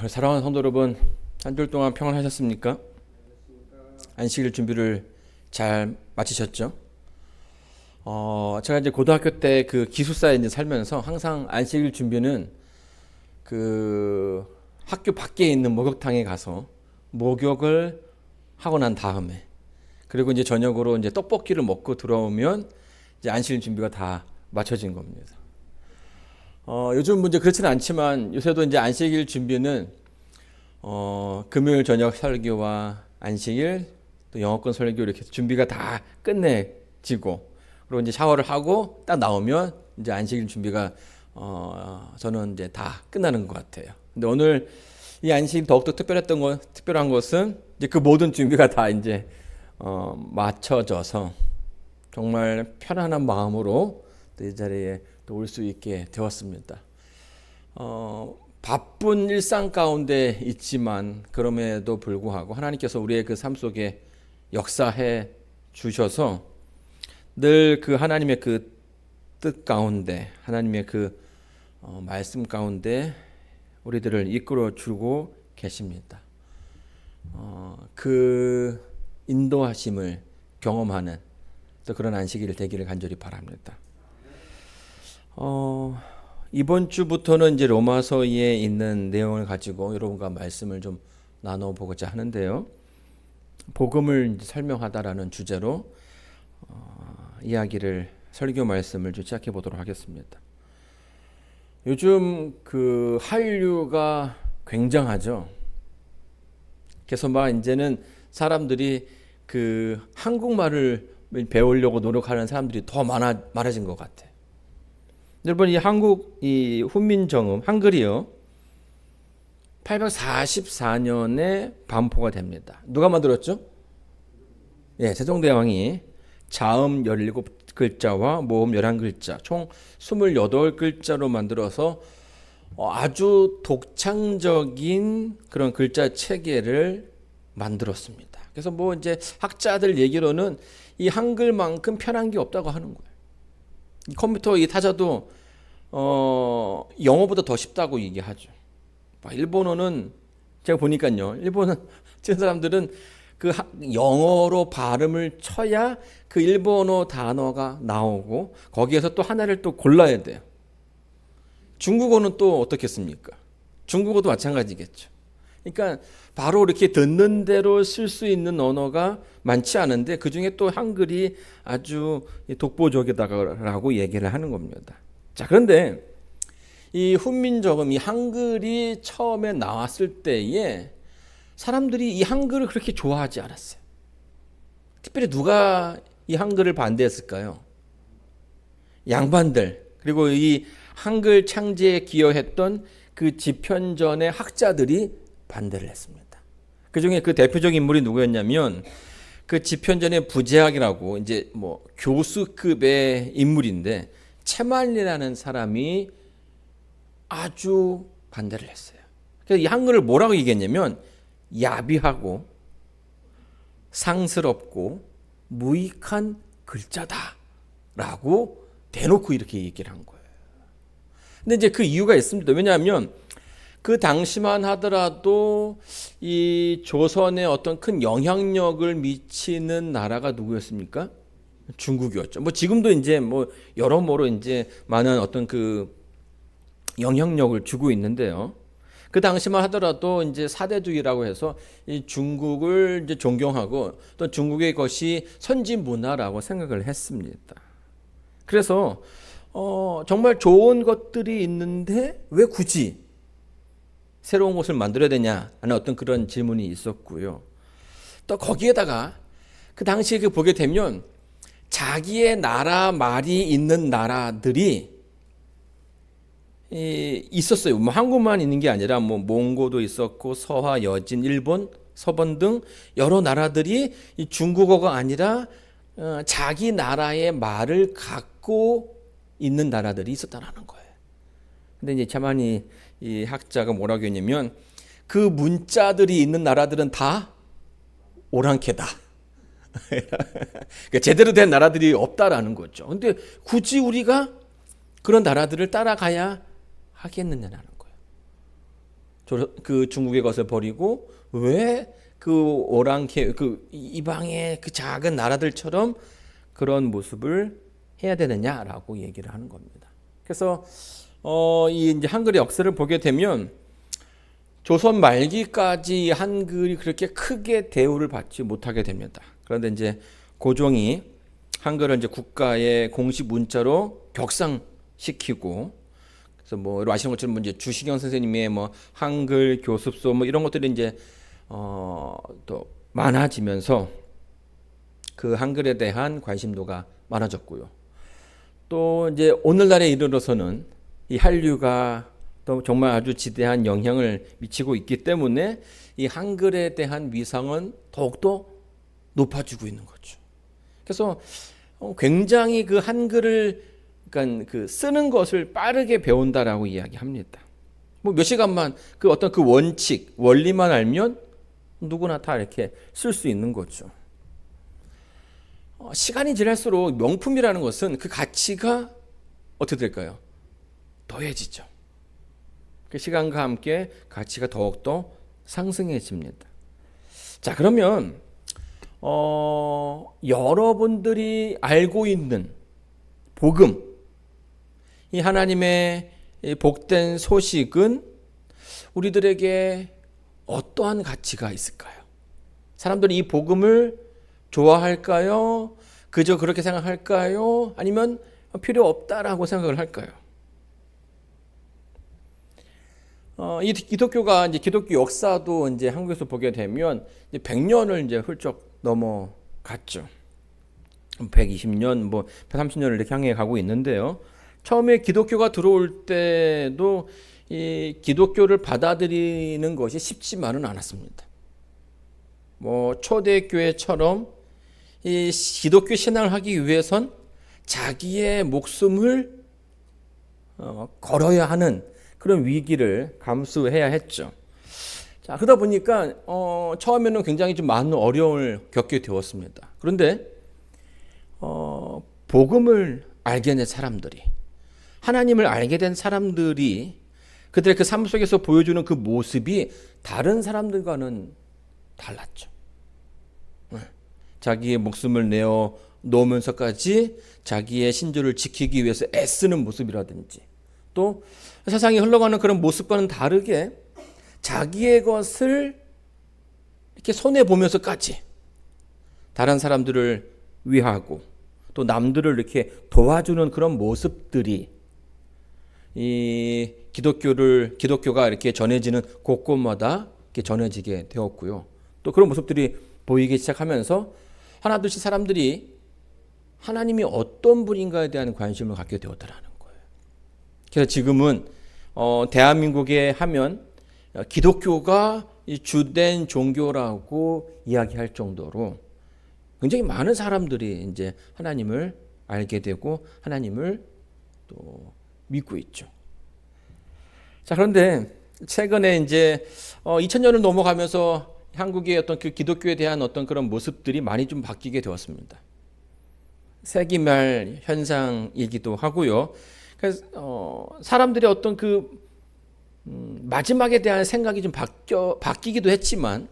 사랑하는 성도 여러분, 한 주일 동안 평안하셨습니까? 안식일 준비를 잘 마치셨죠? 제가 이제 고등학교 때 그 기숙사에 이제 살면서 항상 안식일 준비는 그 학교 밖에 있는 목욕탕에 가서 목욕을 하고 난 다음에, 그리고 이제 저녁으로 이제 떡볶이를 먹고 들어오면 이제 안식일 준비가 다 마쳐진 겁니다. 요즘 문제 그렇지는 않지만 요새도 이제 안식일 준비는 금요일 저녁 설교와 안식일 또 영어권 설교 이렇게 준비가 다 끝내지고, 그리고 이제 샤워를 하고 딱 나오면 이제 안식일 준비가 저는 이제 다 끝나는 것 같아요. 근데 오늘 이 안식일 더욱더 특별한 것은 이제 그 모든 준비가 다 이제 맞춰져서 정말 편안한 마음으로 또 이 자리에 또 올 수 있게 되었습니다. 바쁜 일상 가운데 있지만 그럼에도 불구하고 하나님께서 우리의 그 삶 속에 역사해 주셔서 늘 그 하나님의 그 뜻 가운데, 하나님의 그 말씀 가운데 우리들을 이끌어 주고 계십니다. 그 인도하심을 경험하는 또 그런 안식일 되기를 간절히 바랍니다. 이번 주부터는 이제 로마서에 있는 내용을 가지고 여러분과 말씀을 좀 나눠보고자 하는데요. 복음을 설명하다라는 주제로 설교 말씀을 좀 시작해 보도록 하겠습니다. 요즘 그 한류가 굉장하죠. 그래서 막 이제는 사람들이 그 한국말을 배우려고 노력하는 사람들이 더 많아진 것 같아요. 여러분, 이 훈민정음 한글이요 844년에 반포가 됩니다. 누가 만들었죠? 세종대왕이 자음 17글자와 모음 11글자 총 28글자로 만들어서 아주 독창적인 그런 글자 체계를 만들었습니다. 그래서 뭐 이제 학자들 얘기로는 이 한글만큼 편한 게 없다고 하는 거예요. 컴퓨터 이 타자도 영어보다 더 쉽다고 얘기하죠. 일본어는 제가 보니까요, 일본은 친 사람들은 그 영어로 발음을 쳐야 그 일본어 단어가 나오고 거기에서 또 하나를 또 골라야 돼요. 중국어는 또 어떻겠습니까? 중국어도 마찬가지겠죠. 그러니까 바로 이렇게 듣는 대로 쓸 수 있는 언어가 많지 않은데 그 중에 또 한글이 아주 독보적이다라고 얘기를 하는 겁니다. 자, 그런데 이 훈민정음, 이 한글이 처음에 나왔을 때에 사람들이 이 한글을 그렇게 좋아하지 않았어요. 특별히 누가 이 한글을 반대했을까요? 양반들, 그리고 이 한글 창제에 기여했던 그 집현전의 학자들이 반대를 했습니다. 그 중에 그 대표적인 인물이 누구였냐면 그 집현전의 부제학이라고 이제 뭐 교수급의 인물인데 채만리라는 사람이 아주 반대를 했어요. 그래서 이 한글을 뭐라고 얘기했냐면 야비하고 상스럽고 무익한 글자다라고 대놓고 이렇게 얘기를 한 거예요. 근데 이제 그 이유가 있습니다. 왜냐하면 그 당시만 하더라도 이 조선에 어떤 큰 영향력을 미치는 나라가 누구였습니까? 중국이었죠. 뭐 지금도 이제 뭐 여러모로 이제 많은 어떤 그 영향력을 주고 있는데요. 그 당시만 하더라도 이제 사대주의라고 해서 이 중국을 이제 존경하고 또 중국의 것이 선진 문화라고 생각을 했습니다. 그래서 정말 좋은 것들이 있는데 왜 굳이 새로운 것을 만들어야 되냐 하는 어떤 그런 질문이 있었고요. 또 거기에다가 그 당시에 보게 되면 자기의 나라 말이 있는 나라들이 있었어요. 뭐 한국만 있는 게 아니라 뭐 몽고도 있었고 서화, 여진, 일본, 서번 등 여러 나라들이 이 중국어가 아니라 자기 나라의 말을 갖고 있는 나라들이 있었다는 거예요. 근데 이제 차만이 이 학자가 뭐라고 했냐면 그 문자들이 있는 나라들은 다 오랑캐다. 그러니까 제대로 된 나라들이 없다라는 거죠. 근데 굳이 우리가 그런 나라들을 따라가야 하겠느냐는 거예요. 그 중국의 것을 버리고 왜 그 오랑캐 그 이방의 그 작은 나라들처럼 그런 모습을 해야 되느냐라고 얘기를 하는 겁니다. 그래서 이 이제 한글의 역사를 보게 되면 조선 말기까지 한글이 그렇게 크게 대우를 받지 못하게 됩니다. 그런데 이제 고종이 한글을 이제 국가의 공식 문자로 격상시키고, 그래서 뭐 아시는 것처럼 이제 주시경 선생님의 뭐 한글 교습소 뭐 이런 것들이 이제 또 많아지면서 그 한글에 대한 관심도가 많아졌고요. 또 이제 오늘날에 이르러서는 이 한류가 또 정말 아주 지대한 영향을 미치고 있기 때문에 이 한글에 대한 위상은 더욱더 높아지고 있는 거죠. 그래서 굉장히 그 한글을 그러니까 그 쓰는 것을 빠르게 배운다라고 이야기합니다. 뭐 몇 시간만 그 어떤 그 원칙, 원리만 알면 누구나 다 이렇게 쓸 수 있는 거죠. 시간이 지날수록 명품이라는 것은 그 가치가 어떻게 될까요? 더해지죠. 그 시간과 함께 가치가 더욱더 상승해집니다. 자, 그러면 여러분들이 알고 있는 복음, 이 하나님의 복된 소식은 우리들에게 어떠한 가치가 있을까요? 사람들이 이 복음을 좋아할까요? 그저 그렇게 생각할까요? 아니면 필요 없다라고 생각을 할까요? 이 기독교가 이제 기독교 역사도 이제 한국에서 보게 되면 이제 100년을 이제 훌쩍 넘어갔죠. 120년, 뭐 130년을 이렇게 향해 가고 있는데요. 처음에 기독교가 들어올 때도 이 기독교를 받아들이는 것이 쉽지만은 않았습니다. 뭐 초대교회처럼 이 기독교 신앙을 하기 위해선 자기의 목숨을 걸어야 하는 그런 위기를 감수해야 했죠. 자, 그러다 보니까 처음에는 굉장히 좀 많은 어려움을 겪게 되었습니다. 그런데 복음을 알게 된 사람들이, 하나님을 알게 된 사람들이 그들의 그 삶 속에서 보여주는 그 모습이 다른 사람들과는 달랐죠. 자기의 목숨을 내어 놓으면서까지 자기의 신조를 지키기 위해서 애쓰는 모습이라든지, 또 세상이 흘러가는 그런 모습과는 다르게 자기의 것을 이렇게 손해 보면서까지 다른 사람들을 위하고 또 남들을 이렇게 도와주는 그런 모습들이 이 기독교가 이렇게 전해지는 곳곳마다 이렇게 전해지게 되었고요. 또 그런 모습들이 보이기 시작하면서 하나둘씩 사람들이 하나님이 어떤 분인가에 대한 관심을 갖게 되었다라는 거예요. 그래서 지금은 대한민국에 하면 기독교가 주된 종교라고 이야기할 정도로 굉장히 많은 사람들이 이제 하나님을 알게 되고 하나님을 또 믿고 있죠. 자, 그런데 최근에 이제 2000년을 넘어가면서 한국의 어떤 그 기독교에 대한 어떤 그런 모습들이 많이 좀 바뀌게 되었습니다. 세기말 현상이기도 하고요. 그래서 사람들의 어떤 그 마지막에 대한 생각이 좀 바뀌기도 했지만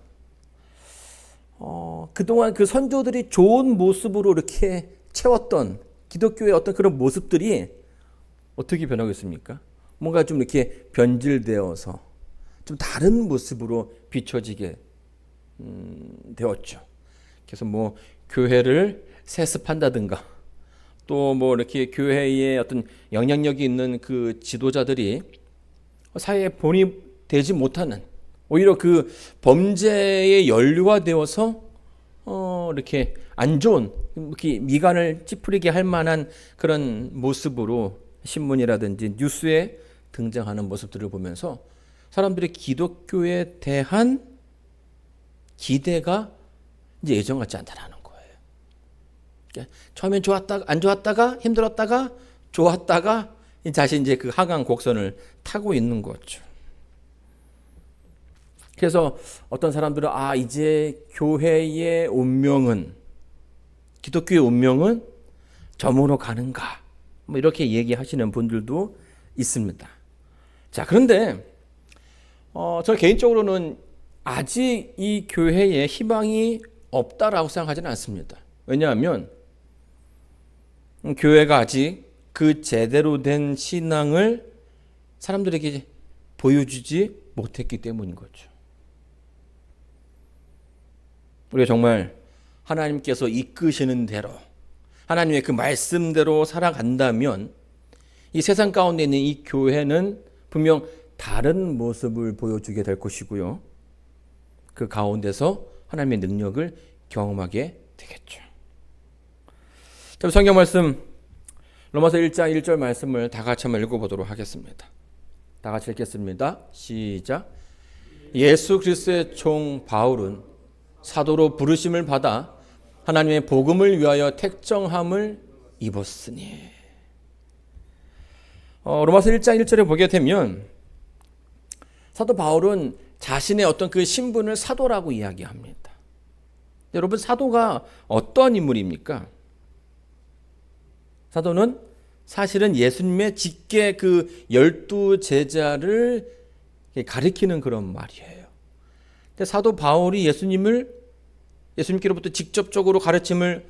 그동안 그 선조들이 좋은 모습으로 이렇게 채웠던 기독교의 어떤 그런 모습들이 어떻게 변하고 있습니까? 뭔가 좀 이렇게 변질되어서 좀 다른 모습으로 비춰지게 되었죠. 그래서 뭐 교회를 세습한다든가, 또 뭐 이렇게 교회에 어떤 영향력이 있는 그 지도자들이 사회에 본입되지 못하는, 오히려 그 범죄의 연루가 되어서 이렇게 안 좋은, 이렇게 미간을 찌푸리게 할 만한 그런 모습으로 신문이라든지 뉴스에 등장하는 모습들을 보면서 사람들의 기독교에 대한 기대가 이제 예전 같지 않다라는 거예요. 그러니까 처음엔 안 좋았다가 힘들었다가 좋았다가 다시 이제 그 하강 곡선을 타고 있는 거죠. 그래서 어떤 사람들은 이제 교회의 운명은, 기독교의 운명은 저물어 가는가, 뭐 이렇게 얘기하시는 분들도 있습니다. 자, 그런데 저 개인적으로는 아직 이 교회에 희망이 없다라고 생각하지는 않습니다. 왜냐하면 교회가 아직 그 제대로 된 신앙을 사람들에게 보여주지 못했기 때문인 거죠. 우리가 정말 하나님께서 이끄시는 대로 하나님의 그 말씀대로 살아간다면 이 세상 가운데 있는 이 교회는 분명 다른 모습을 보여주게 될 것이고요. 그 가운데서 하나님의 능력을 경험하게 되겠죠. 자, 성경 말씀 로마서 1장 1절 말씀을 다 같이 한번 읽어보도록 하겠습니다. 다 같이 읽겠습니다. 시작. 예수 그리스도의 종 바울은 사도로 부르심을 받아 하나님의 복음을 위하여 택정함을 입었으니. 로마서 1장 1절에 보게 되면 사도 바울은 자신의 어떤 그 신분을 사도라고 이야기합니다. 여러분, 사도가 어떤 인물입니까? 사도는 사실은 예수님의 직계 그 12제자를 가리키는 그런 말이에요. 근데 사도 바울이 예수님께로부터 직접적으로 가르침을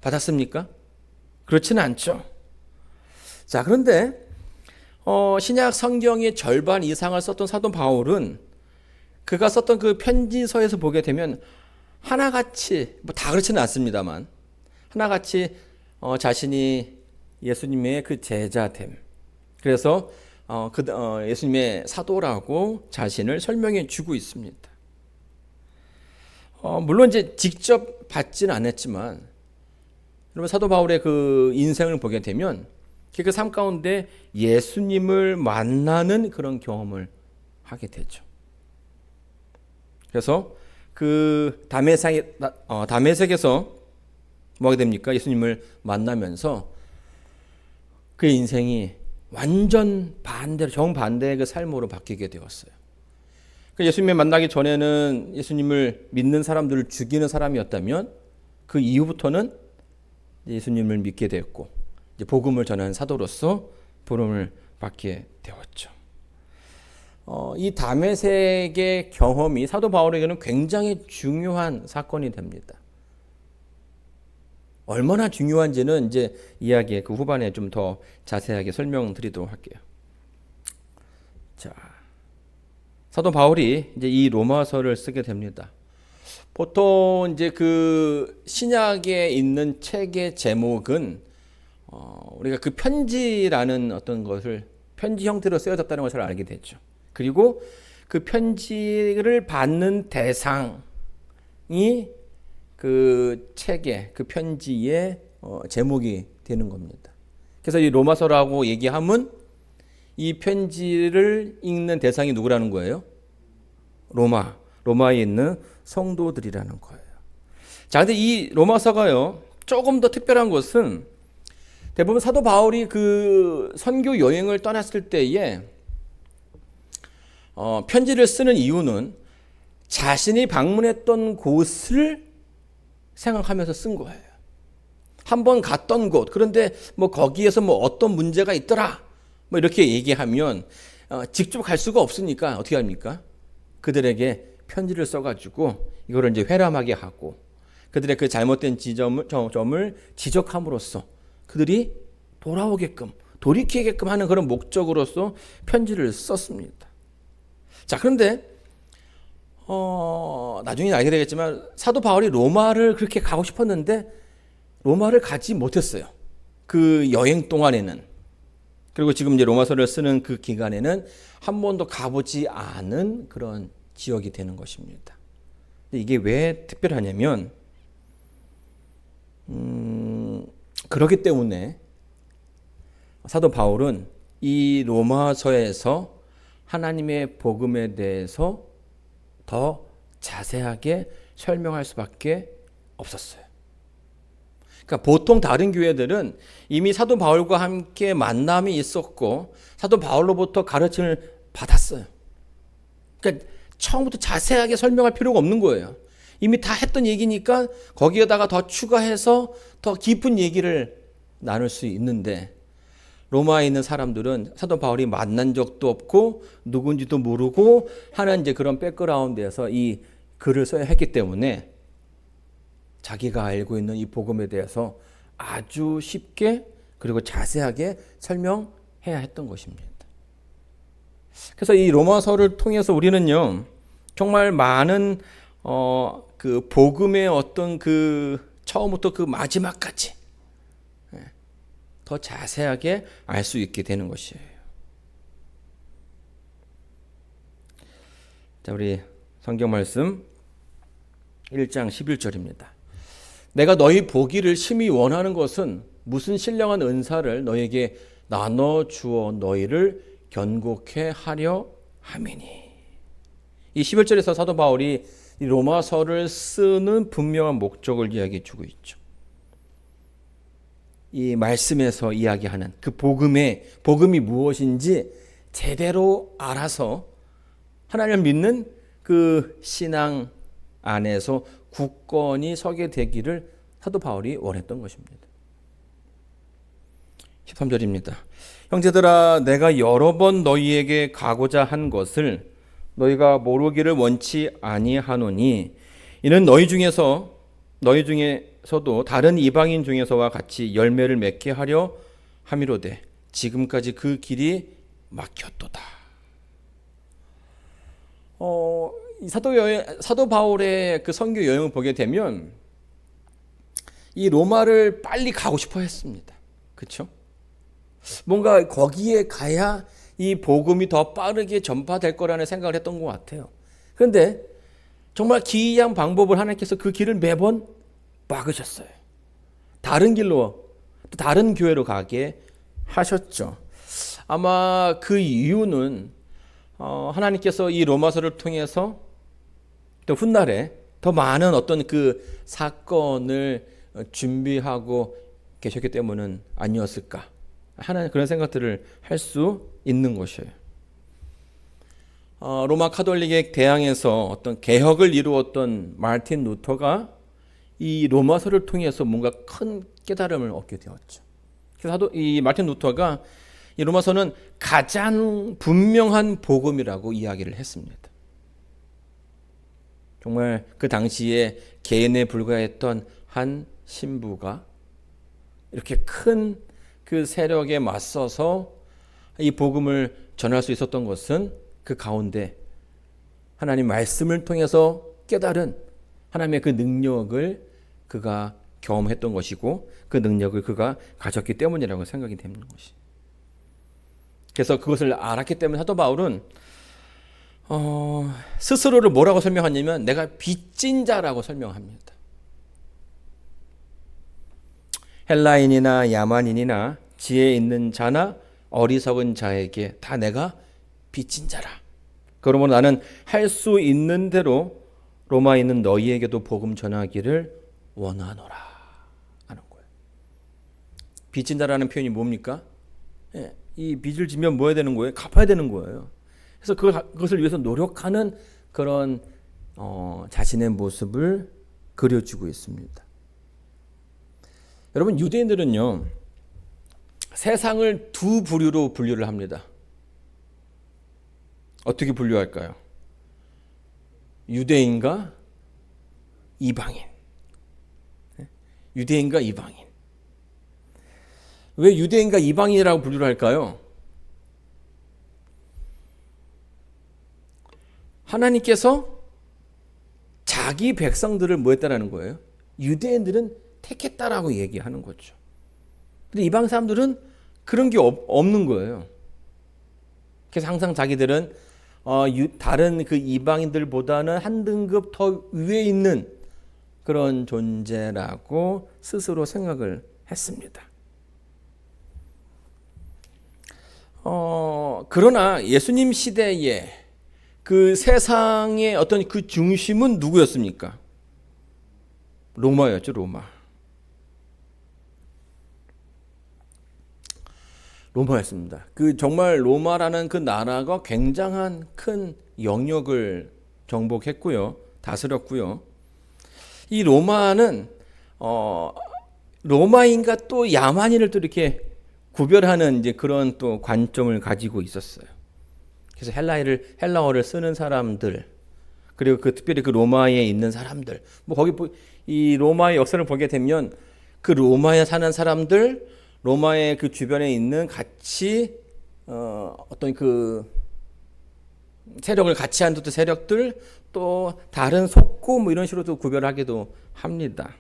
받았습니까? 그렇지는 않죠. 자, 그런데 신약 성경의 절반 이상을 썼던 사도 바울은 그가 썼던 그 편지서에서 보게 되면 하나같이, 뭐 다 그렇지는 않습니다만, 하나같이 자신이 예수님의 그 제자됨, 그래서 예수님의 사도라고 자신을 설명해 주고 있습니다. 물론 이제 직접 받지는 않았지만, 여러분 사도 바울의 그 인생을 보게 되면 그 삶 가운데 예수님을 만나는 그런 경험을 하게 되죠. 그래서 그 다메섹에서 뭐 하게 됩니까? 예수님을 만나면서 그의 인생이 완전 반대로, 정반대의 그 삶으로 바뀌게 되었어요. 예수님을 만나기 전에는 예수님을 믿는 사람들을 죽이는 사람이었다면 그 이후부터는 예수님을 믿게 되었고 이제 복음을 전하는 사도로서 부름을 받게 되었죠. 이 다메섹의 경험이 사도 바울에게는 굉장히 중요한 사건이 됩니다. 얼마나 중요한지는 이제 이야기의 그 후반에 좀 더 자세하게 설명드리도록 할게요. 자, 사도 바울이 이제 이 로마서를 쓰게 됩니다. 보통 이제 그 신약에 있는 책의 제목은 우리가 그 편지라는 어떤 것을 편지 형태로 쓰여졌다는 것을 알게 됐죠. 그리고 그 편지를 받는 대상이 그 책의 그 편지의 제목이 되는 겁니다. 그래서 이 로마서라고 얘기하면 이 편지를 읽는 대상이 누구라는 거예요? 로마에 있는 성도들이라는 거예요. 자, 근데 이 로마서가요, 조금 더 특별한 것은 대부분 사도 바울이 그 선교 여행을 떠났을 때에 편지를 쓰는 이유는 자신이 방문했던 곳을 생각하면서 쓴 거예요. 한번 갔던 곳, 그런데 뭐 거기에서 뭐 어떤 문제가 있더라, 뭐 이렇게 얘기하면 직접 갈 수가 없으니까 어떻게 합니까? 그들에게 편지를 써가지고 이거를 이제 회람하게 하고 그들의 그 잘못된 점을 지적함으로써 그들이 돌아오게끔, 돌이키게끔 하는 그런 목적으로서 편지를 썼습니다. 자, 그런데 나중에 알게 되겠지만 사도 바울이 로마를 그렇게 가고 싶었는데 로마를 가지 못했어요. 그 여행 동안에는. 그리고 지금 이제 로마서를 쓰는 그 기간에는 한 번도 가보지 않은 그런 지역이 되는 것입니다. 근데 이게 왜 특별하냐면 그렇기 때문에 사도 바울은 이 로마서에서 하나님의 복음에 대해서 더 자세하게 설명할 수밖에 없었어요. 그러니까 보통 다른 교회들은 이미 사도 바울과 함께 만남이 있었고 사도 바울로부터 가르침을 받았어요. 그러니까 처음부터 자세하게 설명할 필요가 없는 거예요. 이미 다 했던 얘기니까 거기에다가 더 추가해서 더 깊은 얘기를 나눌 수 있는데 로마에 있는 사람들은 사도 바울이 만난 적도 없고 누군지도 모르고 하는 이제 그런 백그라운드에서 이 글을 써야 했기 때문에 자기가 알고 있는 이 복음에 대해서 아주 쉽게 그리고 자세하게 설명해야 했던 것입니다. 그래서 이 로마서를 통해서 우리는요, 정말 많은 그 복음의 어떤 그 처음부터 그 마지막까지 더 자세하게 알 수 있게 되는 것이에요. 자, 우리 성경 말씀 1장 11절입니다. 내가 너희 보기를 심히 원하는 것은 무슨 신령한 은사를 너희에게 나눠 주어 너희를 견고케 하려 함이니. 이 11절에서 사도 바울이 이 로마서를 쓰는 분명한 목적을 이야기해 주고 있죠. 이 말씀에서 이야기하는 그 복음이 무엇인지 제대로 알아서 하나님을 믿는 그 신앙 안에서 굳건히 서게 되기를 사도 바울이 원했던 것입니다. 13절입니다. 형제들아, 내가 여러 번 너희에게 가고자 한 것을 너희가 모르기를 원치 아니하노니 이는 너희 중에서도 다른 이방인 중에서와 같이 열매를 맺게 하려 함이로되 지금까지 그 길이 막혔도다. 사도 바울의 그 선교 여행을 보게 되면 이 로마를 빨리 가고 싶어 했습니다. 그렇죠? 뭔가 거기에 가야 이 복음이 더 빠르게 전파될 거라는 생각을 했던 것 같아요. 그런데 정말 기이한 방법을 하나님께서 그 길을 매번 막으셨어요. 다른 길로, 또 다른 교회로 가게 하셨죠. 아마 그 이유는 하나님께서 이 로마서를 통해서 또 훗날에 더 많은 어떤 그 사건을 준비하고 계셨기 때문은 아니었을까 하는 그런 생각들을 할 수 있는 것이에요. 로마 카톨릭에 대항해서 어떤 개혁을 이루었던 마르틴 루터가 이 로마서를 통해서 뭔가 큰 깨달음을 얻게 되었죠. 그래서 이 마르틴 루터가 이 로마서는 가장 분명한 복음이라고 이야기를 했습니다. 정말 그 당시에 개인에 불과했던 한 신부가 이렇게 큰 그 세력에 맞서서 이 복음을 전할 수 있었던 것은 그 가운데 하나님 말씀을 통해서 깨달은 하나님의 그 능력을 그가 경험했던 것이고 그 능력을 그가 가졌기 때문이라고 생각이 되는 것이. 그래서 그것을 알았기 때문에 사도 바울은 스스로를 뭐라고 설명하냐면 내가 빚진 자라고 설명합니다. 헬라인이나 야만인이나 지혜 있는 자나 어리석은 자에게 다 내가 빚진 자라. 그러므로 나는 할 수 있는 대로 로마에 있는 너희에게도 복음 전하기를 원하노라 하는 거예요. 빚진 자라는 표현이 뭡니까? 이 빚을 지면 뭐 해야 되는 거예요? 갚아야 되는 거예요. 그래서 그것을 위해서 노력하는 그런 자신의 모습을 그려주고 있습니다. 여러분, 유대인들은요 세상을 두 부류로 분류를 합니다. 어떻게 분류할까요? 유대인과 이방인. 유대인과 이방인. 왜 유대인과 이방인이라고 분류를 할까요? 하나님께서 자기 백성들을 뭐 했다라는 거예요? 유대인들은 택했다라고 얘기하는 거죠. 근데 이방 사람들은 그런 게 없는 거예요. 그래서 항상 자기들은 다른 그 이방인들보다는 한 등급 더 위에 있는 그런 존재라고 스스로 생각을 했습니다. 그러나 예수님 시대에 그 세상의 어떤 그 중심은 누구였습니까? 로마였죠, 로마였습니다. 그 정말 로마라는 그 나라가 굉장한 큰 영역을 정복했고요, 다스렸고요. 이 로마는 로마인과 또 야만인을 또 이렇게 구별하는 이제 그런 또 관점을 가지고 있었어요. 그래서 헬라어를 쓰는 사람들, 그리고 그 특별히 그 로마에 있는 사람들, 뭐 거기 이 로마의 역사를 보게 되면 그 로마에 사는 사람들, 로마의 그 주변에 있는 같이 어떤 그 세력을 같이 하는 또 세력들, 또 다른 속구 뭐 이런 식으로도 구별하기도 합니다.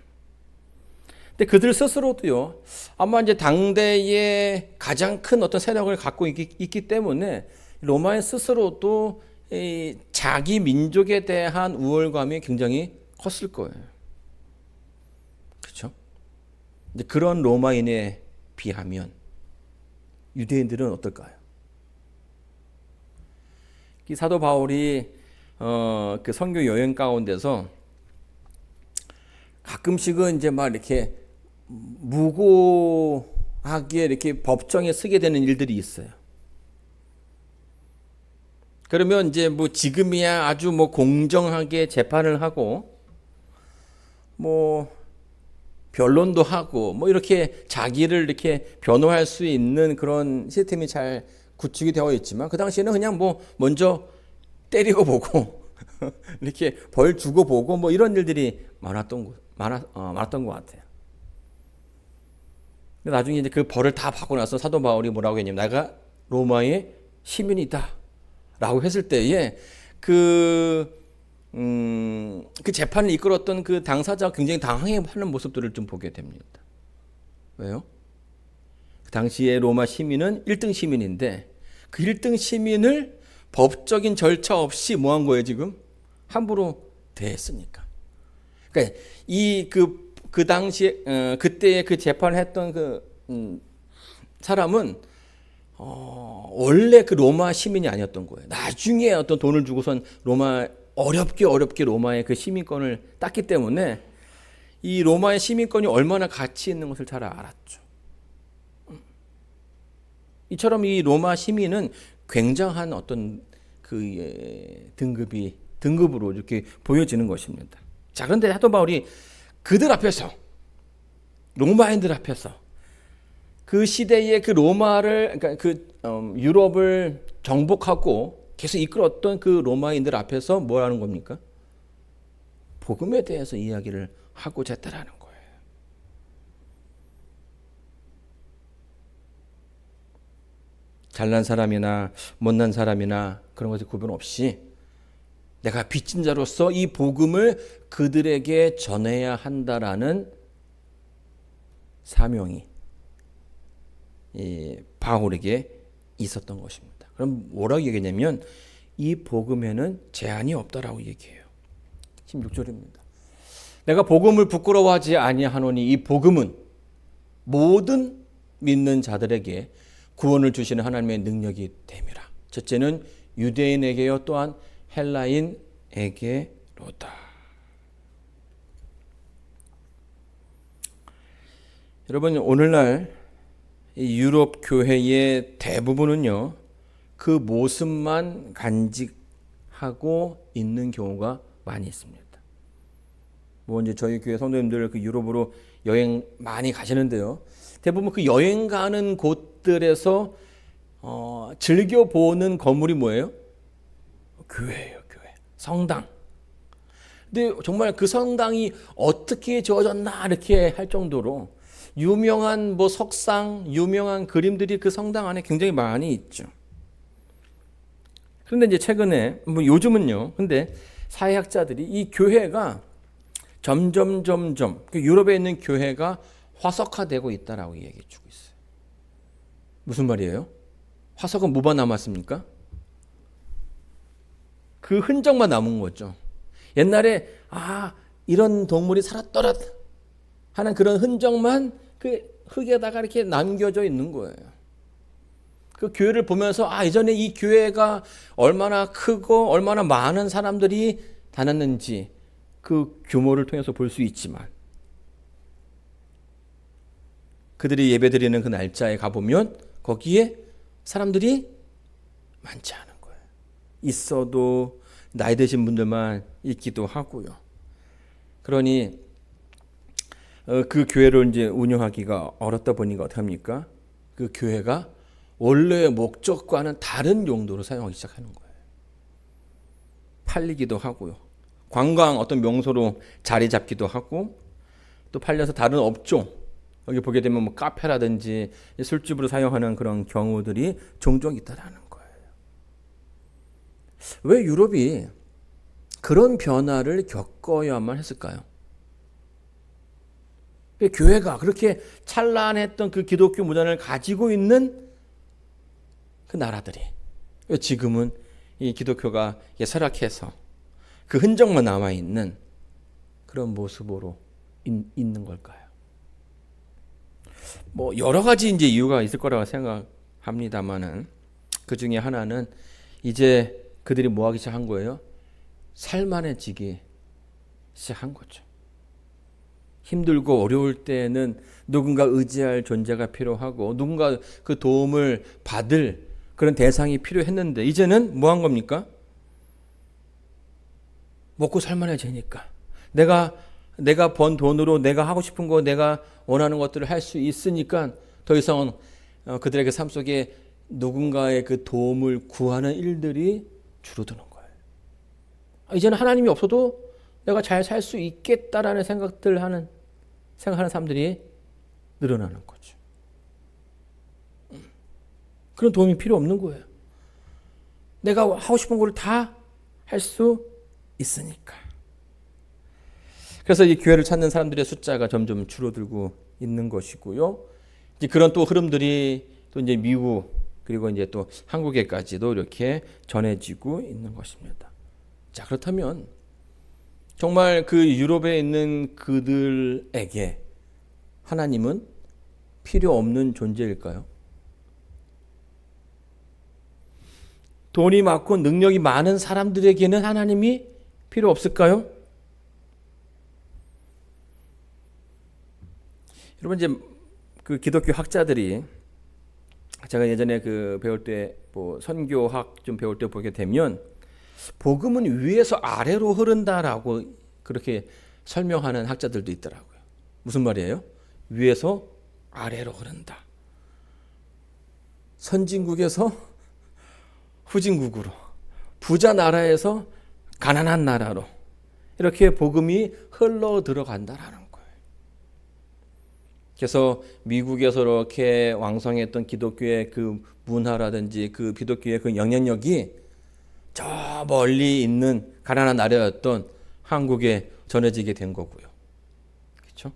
근데 그들 스스로도요, 아마 이제 당대의 가장 큰 어떤 세력을 갖고 있기 때문에 로마의 스스로도 이 자기 민족에 대한 우월감이 굉장히 컸을 거예요. 그렇죠? 근데 그런 로마인에 비하면 유대인들은 어떨까요? 이 사도 바울이 그 선교 여행 가운데서 가끔씩은 이제 막 이렇게 무고하게 이렇게 법정에 서게 되는 일들이 있어요. 그러면 이제 뭐 지금이야 아주 뭐 공정하게 재판을 하고 뭐 변론도 하고 뭐 이렇게 자기를 이렇게 변호할 수 있는 그런 시스템이 잘 구축이 되어 있지만 그 당시에는 그냥 뭐 먼저 때리고 보고 이렇게 벌 주고 보고 뭐 이런 일들이 많았던 것 같아요. 나중에 이제 그 벌을 다 받고 나서 사도 바울이 뭐라고 했냐면 내가 로마의 시민이다 라고 했을 때에 그 재판을 이끌었던 그 당사자가 굉장히 당황해하는 모습들을 좀 보게 됩니다. 왜요? 그 당시에 로마 시민은 1등 시민인데 그 1등 시민을 법적인 절차 없이 뭐 한 거예요 지금? 함부로 대했으니까. 그러니까 그 당시에 그때의 그 재판을 했던 그 사람은 원래 그 로마 시민이 아니었던 거예요. 나중에 어떤 돈을 주고선 어렵게 로마의 그 시민권을 땄기 때문에 이 로마의 시민권이 얼마나 가치 있는 것을 잘 알았죠. 이처럼 이 로마 시민은 굉장한 어떤 그 등급으로 이렇게 보여지는 것입니다. 자, 그런데 사도 바울이 그들 앞에서, 로마인들 앞에서 그 시대의 그 로마를, 그러니까 그 유럽을 정복하고 계속 이끌었던 그 로마인들 앞에서 뭘 하는 겁니까? 복음에 대해서 이야기를 하고자 했다라는 거예요. 잘난 사람이나 못난 사람이나 그런 것에 구분 없이 내가 빚진 자로서 이 복음을 그들에게 전해야 한다라는 사명이 이 바울에게 있었던 것입니다. 그럼 뭐라고 얘기했냐면 이 복음에는 제한이 없다라고 얘기해요. 16절입니다. 내가 복음을 부끄러워하지 아니하노니 이 복음은 모든 믿는 자들에게 구원을 주시는 하나님의 능력이 됨이라. 첫째는 유대인에게요 또한 헬라인에게로다. 여러분 오늘날 이 유럽 교회의 대부분은요 그 모습만 간직하고 있는 경우가 많이 있습니다. 뭐 이제 저희 교회 성도님들 그 유럽으로 여행 많이 가시는데요. 대부분 그 여행 가는 곳들에서 즐겨 보는 건물이 뭐예요? 교회예요, 교회. 성당. 근데 정말 그 성당이 어떻게 지어졌나 이렇게 할 정도로 유명한 뭐 석상, 유명한 그림들이 그 성당 안에 굉장히 많이 있죠. 그런데 이제 최근에 뭐 요즘은요. 근데 사회학자들이 이 교회가 점점 그 유럽에 있는 교회가 화석화되고 있다라고 얘기해 주고 있어요. 무슨 말이에요? 화석은 뭐가 남았습니까? 그 흔적만 남은 거죠. 옛날에 이런 동물이 살았더라 하는 그런 흔적만 그 흙에다가 이렇게 남겨져 있는 거예요. 그 교회를 보면서 예전에 이 교회가 얼마나 크고 얼마나 많은 사람들이 다녔는지 그 규모를 통해서 볼 수 있지만 그들이 예배드리는 그 날짜에 가보면 거기에 사람들이 많지 않은 거예요. 있어도 나이 드신 분들만 있기도 하고요. 그러니 그 교회를 이제 운영하기가 어렵다 보니까 어떻게 합니까? 그 교회가 원래의 목적과는 다른 용도로 사용하기 시작하는 거예요. 팔리기도 하고요. 관광 어떤 명소로 자리 잡기도 하고, 또 팔려서 다른 업종, 여기 보게 되면 뭐 카페라든지 술집으로 사용하는 그런 경우들이 종종 있다라는 거예요. 왜 유럽이 그런 변화를 겪어야만 했을까요? 교회가 그렇게 찬란했던 그 기독교 문화를 가지고 있는 그 나라들이 지금은 이 기독교가 쇠락해서 그 흔적만 남아있는 그런 모습으로 있는 걸까요? 뭐 여러 가지 이제 이유가 있을 거라고 생각합니다만은 그 중에 하나는 이제 그들이 뭐 하기 시작한 거예요? 살만해지기 시작한 거죠. 힘들고 어려울 때는 누군가 의지할 존재가 필요하고 누군가 그 도움을 받을 그런 대상이 필요했는데 이제는 뭐 한 겁니까? 먹고 살만해지니까 내가 번 돈으로 내가 하고 싶은 거 내가 원하는 것들을 할 수 있으니까 더 이상 그들에게 삶 속에 누군가의 그 도움을 구하는 일들이 줄어드는 거예요. 이제는 하나님이 없어도 내가 잘 살 수 있겠다라는 생각하는 사람들이 늘어나는 거죠. 그런 도움이 필요 없는 거예요. 내가 하고 싶은 걸 다 할 수 있으니까. 그래서 이 교회를 찾는 사람들의 숫자가 점점 줄어들고 있는 것이고요. 이제 그런 또 흐름들이 또 이제 미국 그리고 이제 또 한국에까지도 이렇게 전해지고 있는 것입니다. 자, 그렇다면 정말 그 유럽에 있는 그들에게 하나님은 필요 없는 존재일까요? 돈이 많고 능력이 많은 사람들에게는 하나님이 필요 없을까요? 여러분 이제 그 기독교 학자들이 제가 예전에 그 배울 때 뭐 선교학 좀 배울 때 보게 되면 복음은 위에서 아래로 흐른다라고 그렇게 설명하는 학자들도 있더라고요. 무슨 말이에요? 위에서 아래로 흐른다. 선진국에서 후진국으로, 부자 나라에서 가난한 나라로 이렇게 복음이 흘러 들어간다라는 거예요. 그래서 미국에서 이렇게 왕성했던 기독교의 그 문화라든지 그 기독교의 그 영향력이 저 멀리 있는 가난한 나라였던 한국에 전해지게 된 거고요. 그렇죠?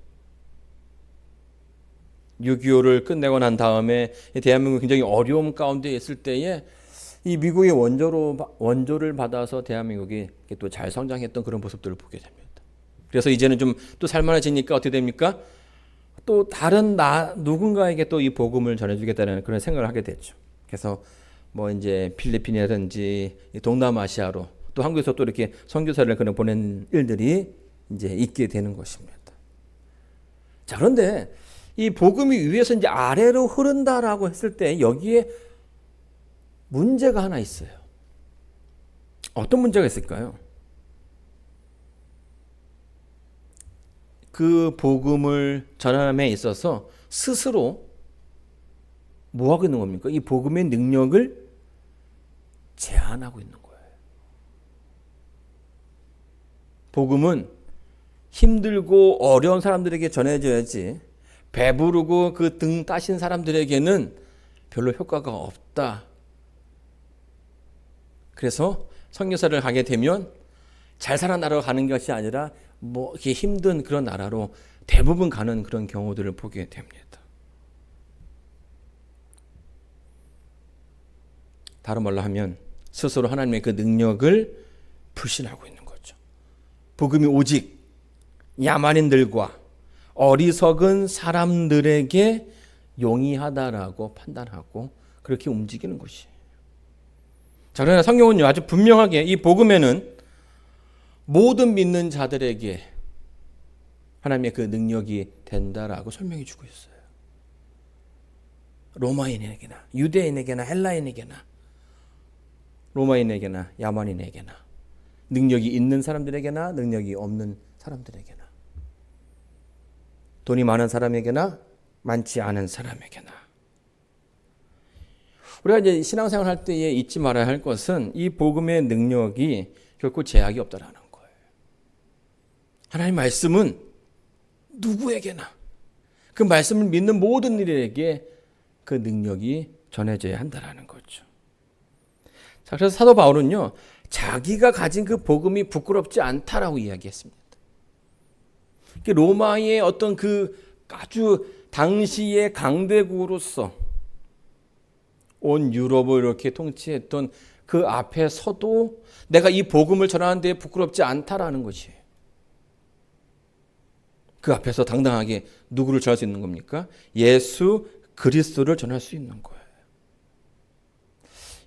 6.25를 끝내고 난 다음에 대한민국이 굉장히 어려움 가운데 있을 때에 이 미국의 원조를 받아서 대한민국이 또 잘 성장했던 그런 모습들을 보게 됩니다. 그래서 이제는 좀 또 살만해지니까 어떻게 됩니까? 또 다른 누군가에게 또 이 복음을 전해주겠다는 그런 생각을 하게 됐죠. 그래서 뭐 이제 필리핀이라든지 동남아시아로 또 한국에서 또 이렇게 선교사를 그냥 보낸 일들이 이제 있게 되는 것입니다. 자, 그런데 이 복음이 위에서 이제 아래로 흐른다라고 했을 때 여기에 문제가 하나 있어요. 어떤 문제가 있을까요? 그 복음을 전함에 있어서 스스로 뭐 하고 있는 겁니까? 이 복음의 능력을 제한하고 있는 거예요. 복음은 힘들고 어려운 사람들에게 전해져야지 배부르고 그 등 따신 사람들에게는 별로 효과가 없다. 그래서 선교사를 가게 되면 잘 사는 나라로 가는 것이 아니라 뭐 이렇게 힘든 그런 나라로 대부분 가는 그런 경우들을 보게 됩니다. 다른 말로 하면 스스로 하나님의 그 능력을 불신하고 있는 거죠. 복음이 오직 야만인들과 어리석은 사람들에게 용이하다라고 판단하고 그렇게 움직이는 것이에요. 자, 그러나 성경은요 아주 분명하게 이 복음에는 모든 믿는 자들에게 하나님의 그 능력이 된다라고 설명해 주고 있어요. 로마인에게나 유대인에게나 헬라인에게나 로마인에게나 야만인에게나 능력이 있는 사람들에게나 능력이 없는 사람들에게나 돈이 많은 사람에게나 많지 않은 사람에게나 우리가 이제 신앙생활 할 때에 잊지 말아야 할 것은 이 복음의 능력이 결코 제약이 없다라는 거예요. 하나님 말씀은 누구에게나 그 말씀을 믿는 모든 이들에게 그 능력이 전해져야 한다라는 거죠. 자, 그래서 사도 바울은요, 자기가 가진 그 복음이 부끄럽지 않다라고 이야기했습니다. 로마의 어떤 그 아주 당시의 강대국으로서 온 유럽을 이렇게 통치했던 그 앞에 서도 내가 이 복음을 전하는 데 부끄럽지 않다라는 것이에요. 그 앞에서 당당하게 누구를 전할 수 있는 겁니까? 예수 그리스도를 전할 수 있는 거예요.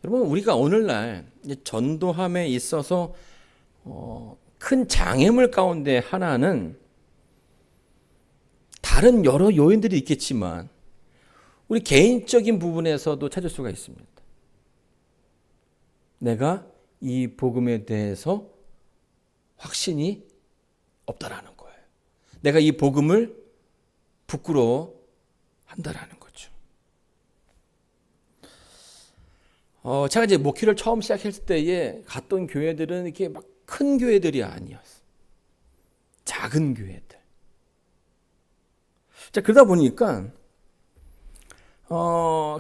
여러분, 우리가 오늘날 전도함에 있어서 큰 장애물 가운데 하나는 다른 여러 요인들이 있겠지만 우리 개인적인 부분에서도 찾을 수가 있습니다. 내가 이 복음에 대해서 확신이 없다라는 거예요. 내가 이 복음을 부끄러워한다라는 거죠. 제가 이제 목회를 처음 시작했을 때에 갔던 교회들은 이렇게 막 큰 교회들이 아니었어요. 작은 교회들. 자, 그러다 보니까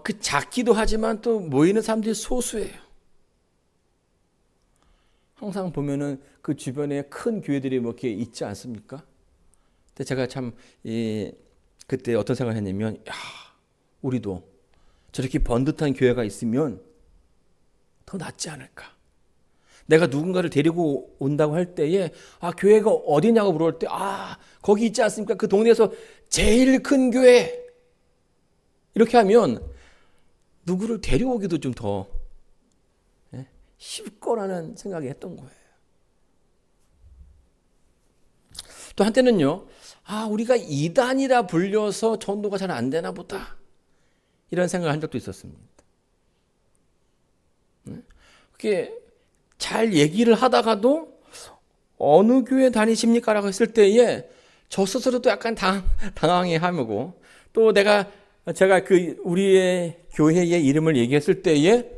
그 작기도 하지만 또 모이는 사람들이 소수예요. 항상 보면은 그 주변에 큰 교회들이 뭐 이렇게 있지 않습니까? 근데 제가 참 그때 어떤 생각을 했냐면, 야, 우리도 저렇게 번듯한 교회가 있으면 더 낫지 않을까? 내가 누군가를 데리고 온다고 할 때에 교회가 어디냐고 물어볼 때 거기 있지 않습니까? 그 동네에서 제일 큰 교회. 이렇게 하면 누구를 데려오기도 좀 더 쉽거라는 생각이 했던 거예요. 또 한때는요, 우리가 이단이라 불려서 전도가 잘 안 되나 보다. 이런 생각을 한 적도 있었습니다. 그게 잘 얘기를 하다가도 어느 교회 다니십니까? 라고 했을 때에 저 스스로도 약간 당황해 하고, 또 제가 그 우리의 교회의 이름을 얘기했을 때에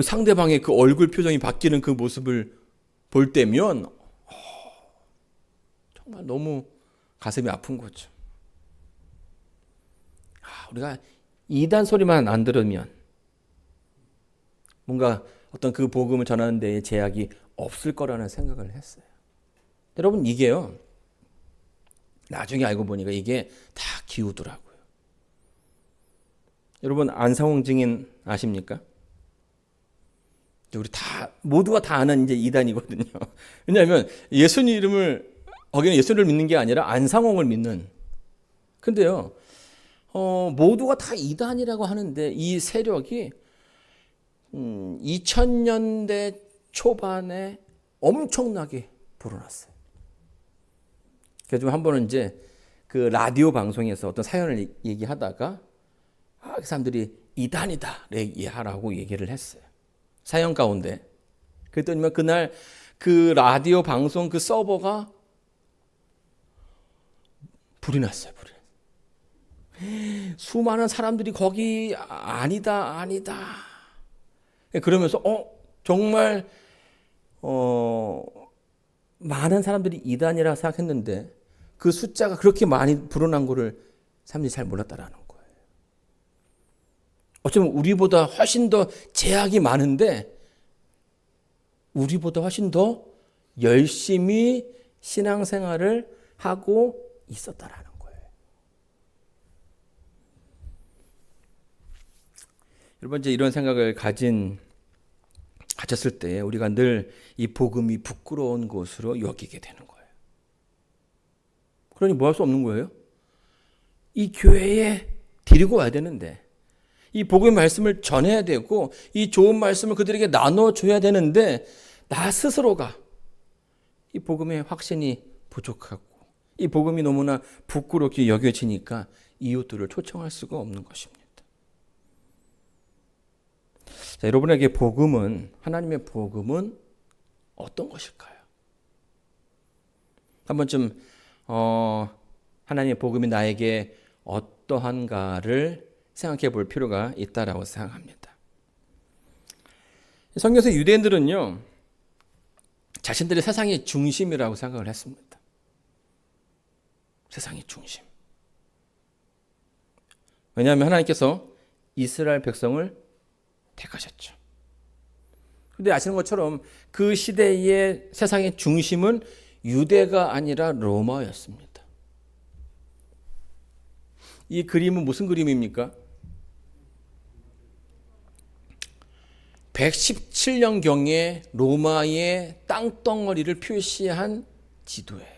상대방의 그 얼굴 표정이 바뀌는 그 모습을 볼 때면 정말 너무 가슴이 아픈 거죠. 우리가 이단 소리만 안 들으면 뭔가 어떤 그 복음을 전하는 데에 제약이 없을 거라는 생각을 했어요. 여러분, 이게요, 나중에 알고 보니까 이게 다 기우더라고요. 여러분, 안상홍 증인 아십니까? 우리 모두가 다 아는 이제 이단이거든요. 왜냐하면 예수님 이름을, 거기는 예수를 믿는 게 아니라 안상홍을 믿는. 근데요, 모두가 다 이단이라고 하는데 이 세력이 2000년대 초반에 엄청나게 불어났어요. 그래서 한 번은 이제 그 라디오 방송에서 어떤 사연을 얘기하다가 그 사람들이 이단이다 얘기하라고 얘기를 했어요. 사연 가운데. 그랬더니 그날 그 라디오 방송 그 서버가 불이 났어요. 수많은 사람들이 거기 아니다. 그러면서 정말 많은 사람들이 이단이라 생각했는데 그 숫자가 그렇게 많이 불어난 거를 사람들이 잘 몰랐다라는 거예요. 어쩌면 우리보다 훨씬 더 제약이 많은데 우리보다 훨씬 더 열심히 신앙생활을 하고 있었다라는 거예요. 여러분, 이제 이런 생각을 가졌을 때 우리가 늘 이 복음이 부끄러운 것으로 여기게 되는 거예요. 그러니 뭐 할 수 없는 거예요? 이 교회에 데리고 와야 되는데, 이 복음의 말씀을 전해야 되고, 이 좋은 말씀을 그들에게 나눠줘야 되는데, 나 스스로가 이 복음의 확신이 부족하고, 이 복음이 너무나 부끄럽게 여겨지니까 이웃들을 초청할 수가 없는 것입니다. 자, 여러분에게 하나님의 복음은 어떤 것일까요? 한 번쯤 하나님의 복음이 나에게 어떠한가를 생각해 볼 필요가 있다라고 생각합니다. 성경에서 유대인들은요, 자신들이 세상의 중심이라고 생각을 했습니다. 세상의 중심. 왜냐하면 하나님께서 이스라엘 백성을 택하셨죠. 그런데 아시는 것처럼 그 시대의 세상의 중심은 유대가 아니라 로마였습니다. 이 그림은 무슨 그림입니까? 117년경에 로마의 땅덩어리를 표시한 지도예요.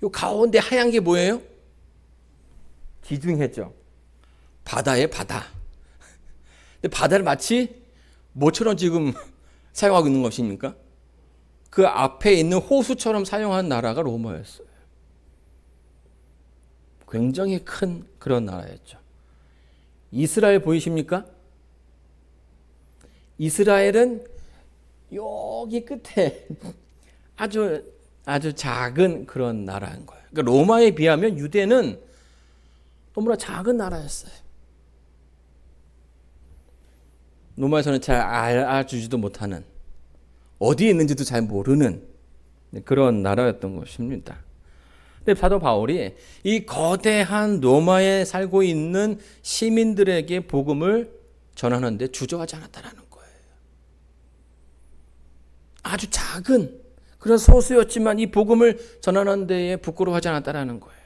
이 가운데 하얀 게 뭐예요? 지중해죠. 바다에 바다. 근데 바다를 마치 뭐처럼 지금 사용하고 있는 것입니까? 그 앞에 있는 호수처럼 사용한 나라가 로마였어요. 굉장히 큰 그런 나라였죠. 이스라엘 보이십니까? 이스라엘은 여기 끝에 아주 작은 그런 나라인 거예요. 그러니까 로마에 비하면 유대는 너무나 작은 나라였어요. 로마에서는 잘 알아주지도 못하는, 어디에 있는지도 잘 모르는 그런 나라였던 것입니다. 근데 사도 바울이 이 거대한 로마에 살고 있는 시민들에게 복음을 전하는데 주저하지 않았다라는 거예요. 아주 작은 그런 소수였지만 이 복음을 전하는 데에 부끄러워하지 않았다라는 거예요.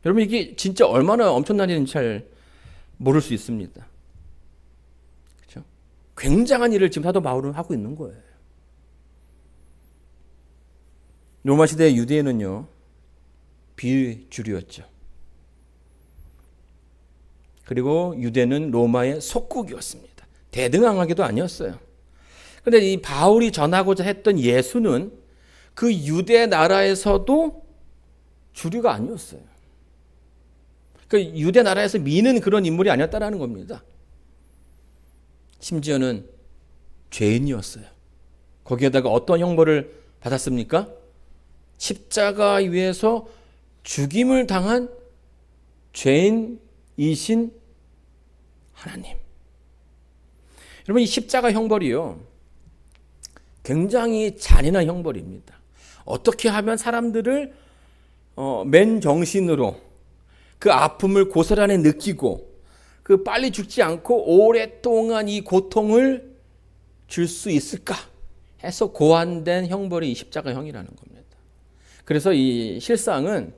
여러분, 이게 진짜 얼마나 엄청난 일인지 잘 모를 수 있습니다. 그렇죠? 굉장한 일을 지금 사도 바울은 하고 있는 거예요. 로마 시대의 유대인은요, 비주류였죠. 그리고 유대는 로마의 속국이었습니다. 대등항하게도 아니었어요. 그런데 이 바울이 전하고자 했던 예수는 그 유대 나라에서도 주류가 아니었어요. 그 유대 나라에서 미는 그런 인물이 아니었다라는 겁니다. 심지어는 죄인이었어요. 거기에다가 어떤 형벌을 받았습니까? 십자가 위에서 죽임을 당한 죄인이신 하나님. 여러분, 이 십자가 형벌이요, 굉장히 잔인한 형벌입니다. 어떻게 하면 사람들을 맨정신으로 그 아픔을 고스란히 느끼고 그 빨리 죽지 않고 오랫동안 이 고통을 줄 수 있을까 해서 고안된 형벌이 이 십자가형이라는 겁니다. 그래서 이 실상은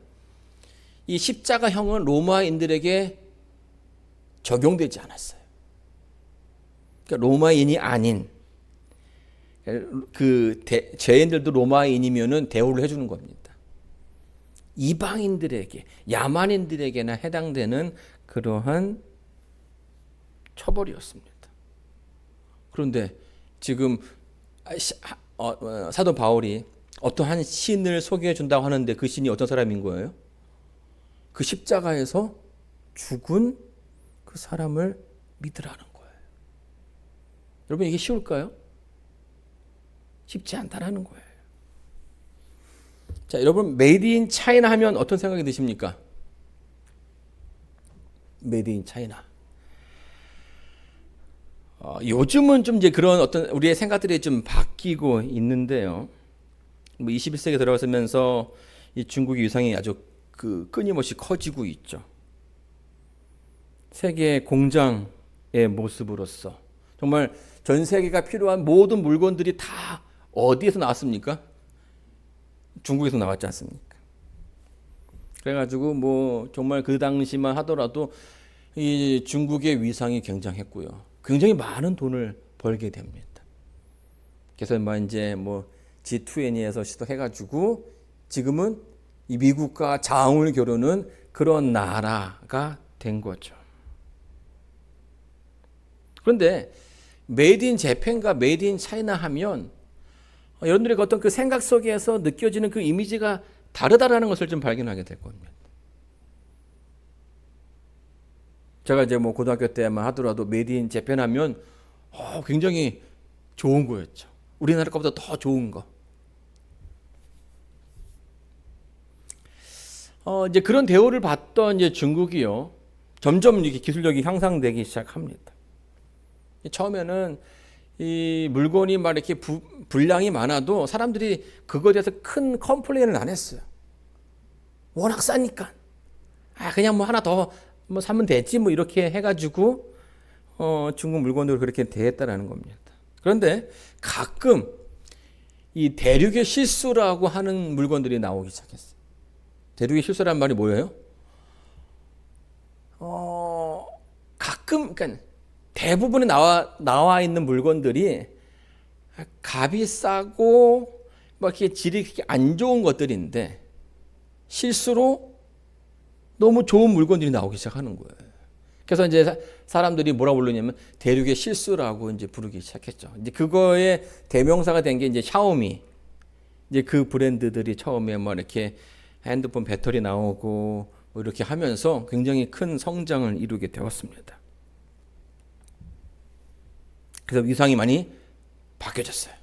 이 십자가형은 로마인들에게 적용되지 않았어요. 그러니까 로마인이 아닌 그 죄인들도 로마인이면은 대우를 해주는 겁니다. 이방인들에게, 야만인들에게나 해당되는 그러한 처벌이었습니다. 그런데 지금 사도 바울이 어떠한 신을 소개해 준다고 하는데 그 신이 어떤 사람인 거예요? 그 십자가에서 죽은 그 사람을 믿으라는 거예요. 여러분, 이게 쉬울까요? 쉽지 않다라는 거예요. 자, 여러분, 메이드 인 차이나 하면 어떤 생각이 드십니까? 메이드 인 차이나. 요즘은 좀 이제 그런 어떤 우리의 생각들이 좀 바뀌고 있는데요. 21세기에 들어서면서 이 중국의 위상이 아주 끊임없이 커지고 있죠. 세계 공장의 모습으로서 정말 전 세계가 필요한 모든 물건들이 다 어디에서 나왔습니까? 중국에서 나왔지 않습니까? 그래가지고 뭐 정말 그 당시만 하더라도 이 중국의 위상이 굉장했고요. 굉장히 많은 돈을 벌게 됩니다. 그래서 이제 G20에서 시도해가지고 지금은 이 미국과 자웅을 겨루는 그런 나라가 된 거죠. 그런데 메이드 인 재팬과 메이드 인 차이나 하면 여러분들의 어떤 그 생각 속에서 느껴지는 그 이미지가 다르다라는 것을 좀 발견하게 될 겁니다. 제가 이제 고등학교 때만 하더라도 메이드 인 재팬 하면 굉장히 좋은 거였죠. 우리나라 것보다 더 좋은 거. 이제 그런 대우를 받던 이제 중국이요, 점점 이렇게 기술력이 향상되기 시작합니다. 처음에는 이 물건이 막 이렇게 분량이 많아도 사람들이 그거에 대해서 큰 컴플레인을 안 했어요. 워낙 싸니까. 그냥 뭐 하나 더 뭐 사면 되지 뭐 이렇게 해가지고 중국 물건으로 그렇게 대했다라는 겁니다. 그런데 가끔 이 대륙의 실수라고 하는 물건들이 나오기 시작했어요. 대륙의 실수란 말이 뭐예요? 가끔, 그러니까 대부분에 나와 있는 물건들이 값이 싸고 막 이렇게 질이 그렇게 안 좋은 것들인데 실수로 너무 좋은 물건들이 나오기 시작하는 거예요. 그래서 이제 사람들이 뭐라 부르냐면 대륙의 실수라고 이제 부르기 시작했죠. 이제 그거의 대명사가 된 게 이제 샤오미. 이제 그 브랜드들이 처음에 뭐 이렇게 핸드폰 배터리 나오고 뭐 이렇게 하면서 굉장히 큰 성장을 이루게 되었습니다. 그래서 위상이 많이 바뀌어졌어요.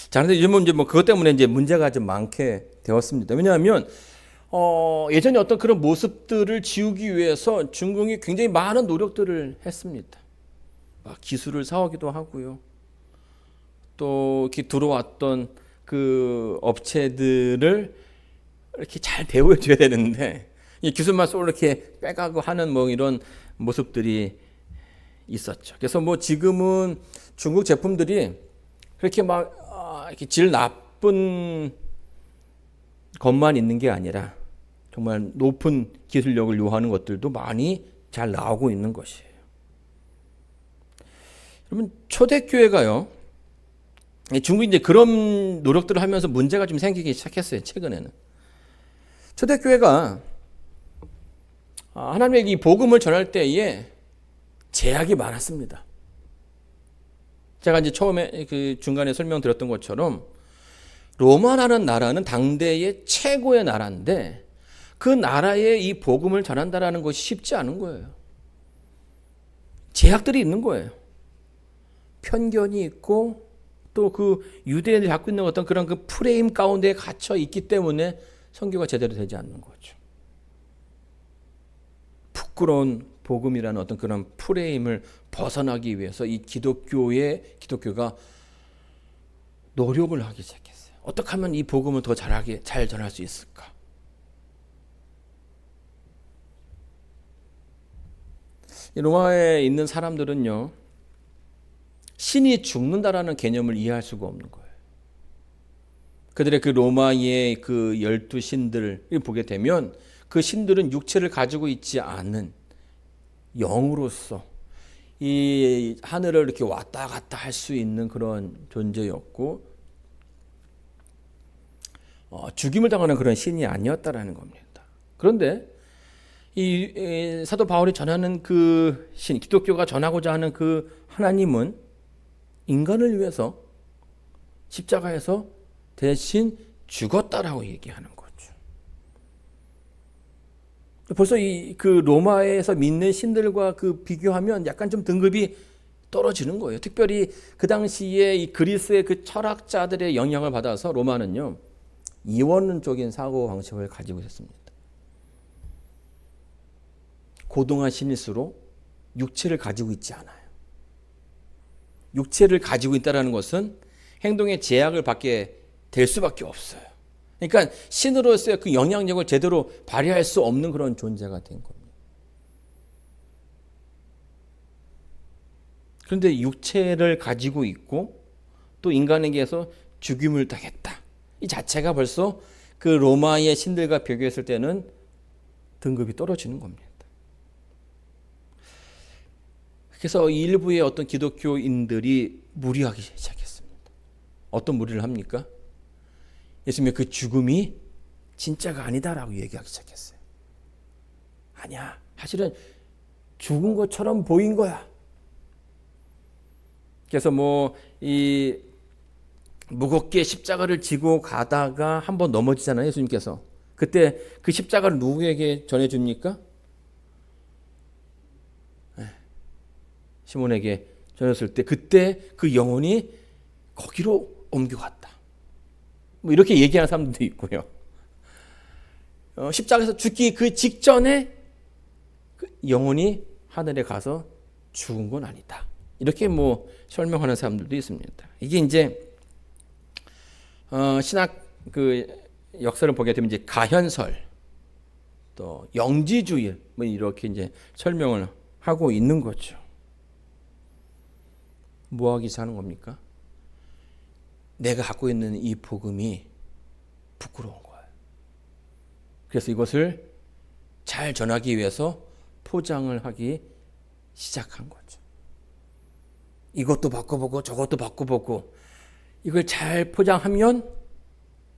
자, 그런데 요즘은 이제 뭐 그것 때문에 이제 문제가 좀 많게 되었습니다. 왜냐하면 예전에 어떤 그런 모습들을 지우기 위해서 중국이 굉장히 많은 노력들을 했습니다. 기술을 사오기도 하고요. 또 이렇게 들어왔던 그 업체들을 이렇게 잘 대우해줘야 되는데 이 기술만 쏘 이렇게 빼가고 하는 뭐 이런 모습들이 있었죠. 그래서 뭐 지금은 중국 제품들이 그렇게 막 이렇게 질 나쁜 것만 있는 게 아니라 정말 높은 기술력을 요하는 것들도 많이 잘 나오고 있는 것이에요. 여러분, 초대교회가요, 중국이 이제 그런 노력들을 하면서 문제가 좀 생기기 시작했어요. 최근에는 초대교회가 하나님의 이 복음을 전할 때에 제약이 많았습니다. 제가 이제 처음에 그 중간에 설명드렸던 것처럼 로마라는 나라는 당대의 최고의 나라인데 그 나라에 이 복음을 전한다라는 것이 쉽지 않은 거예요. 제약들이 있는 거예요. 편견이 있고 또 그 유대인들이 갖고 있는 어떤 그런 그 프레임 가운데 갇혀 있기 때문에 선교가 제대로 되지 않는 거죠. 부끄러운 복음이라는 어떤 그런 프레임을 벗어나기 위해서 이 기독교가 노력을 하기 시작했어요. 어떻게 하면 이 복음을 더 잘 전할 수 있을까? 로마에 있는 사람들은요, 신이 죽는다라는 개념을 이해할 수가 없는 거예요. 그들의 그 로마의 그 12신들을 보게 되면 그 신들은 육체를 가지고 있지 않은 영으로서 이 하늘을 이렇게 왔다 갔다 할 수 있는 그런 존재였고 죽임을 당하는 그런 신이 아니었다라는 겁니다. 그런데 이 사도 바울이 전하는 그 신, 기독교가 전하고자 하는 그 하나님은 인간을 위해서 십자가에서 대신 죽었다라고 얘기하는 거죠. 벌써 그 로마에서 믿는 신들과 그 비교하면 약간 좀 등급이 떨어지는 거예요. 특별히 그 당시에 이 그리스의 그 철학자들의 영향을 받아서 로마는요, 이원론적인 사고 방식을 가지고 있었습니다. 고등한 신일수록 육체를 가지고 있지 않아요. 육체를 가지고 있다는 것은 행동에 제약을 받게 될 수밖에 없어요. 그러니까 신으로서의 그 영향력을 제대로 발휘할 수 없는 그런 존재가 된 겁니다. 그런데 육체를 가지고 있고 또 인간에게서 죽임을 당했다. 이 자체가 벌써 그 로마의 신들과 비교했을 때는 등급이 떨어지는 겁니다. 그래서 일부의 어떤 기독교인들이 무리하기 시작했습니다. 어떤 무리를 합니까? 예수님의 그 죽음이 진짜가 아니다라고 얘기하기 시작했어요. 아니야, 사실은 죽은 것처럼 보인 거야. 그래서 이 무겁게 십자가를 지고 가다가 한번 넘어지잖아요, 예수님께서. 그때 그 십자가를 누구에게 전해줍니까? 시몬에게 전했을 때 그때 그 영혼이 거기로 옮겨갔다. 이렇게 얘기하는 사람들도 있고요. 십자가에서 죽기 그 직전에 그 영혼이 하늘에 가서 죽은 건 아니다. 이렇게 뭐 설명하는 사람들도 있습니다. 이게 이제 신학 그 역사를 보게 되면 이제 가현설 또 영지주의 뭐 이렇게 이제 설명을 하고 있는 거죠. 뭐 하기 위해서 하는 겁니까? 내가 갖고 있는 이 복음이 부끄러운 거예요. 그래서 이것을 잘 전하기 위해서 포장을 하기 시작한 거죠. 이것도 바꿔보고 저것도 바꿔보고 이걸 잘 포장하면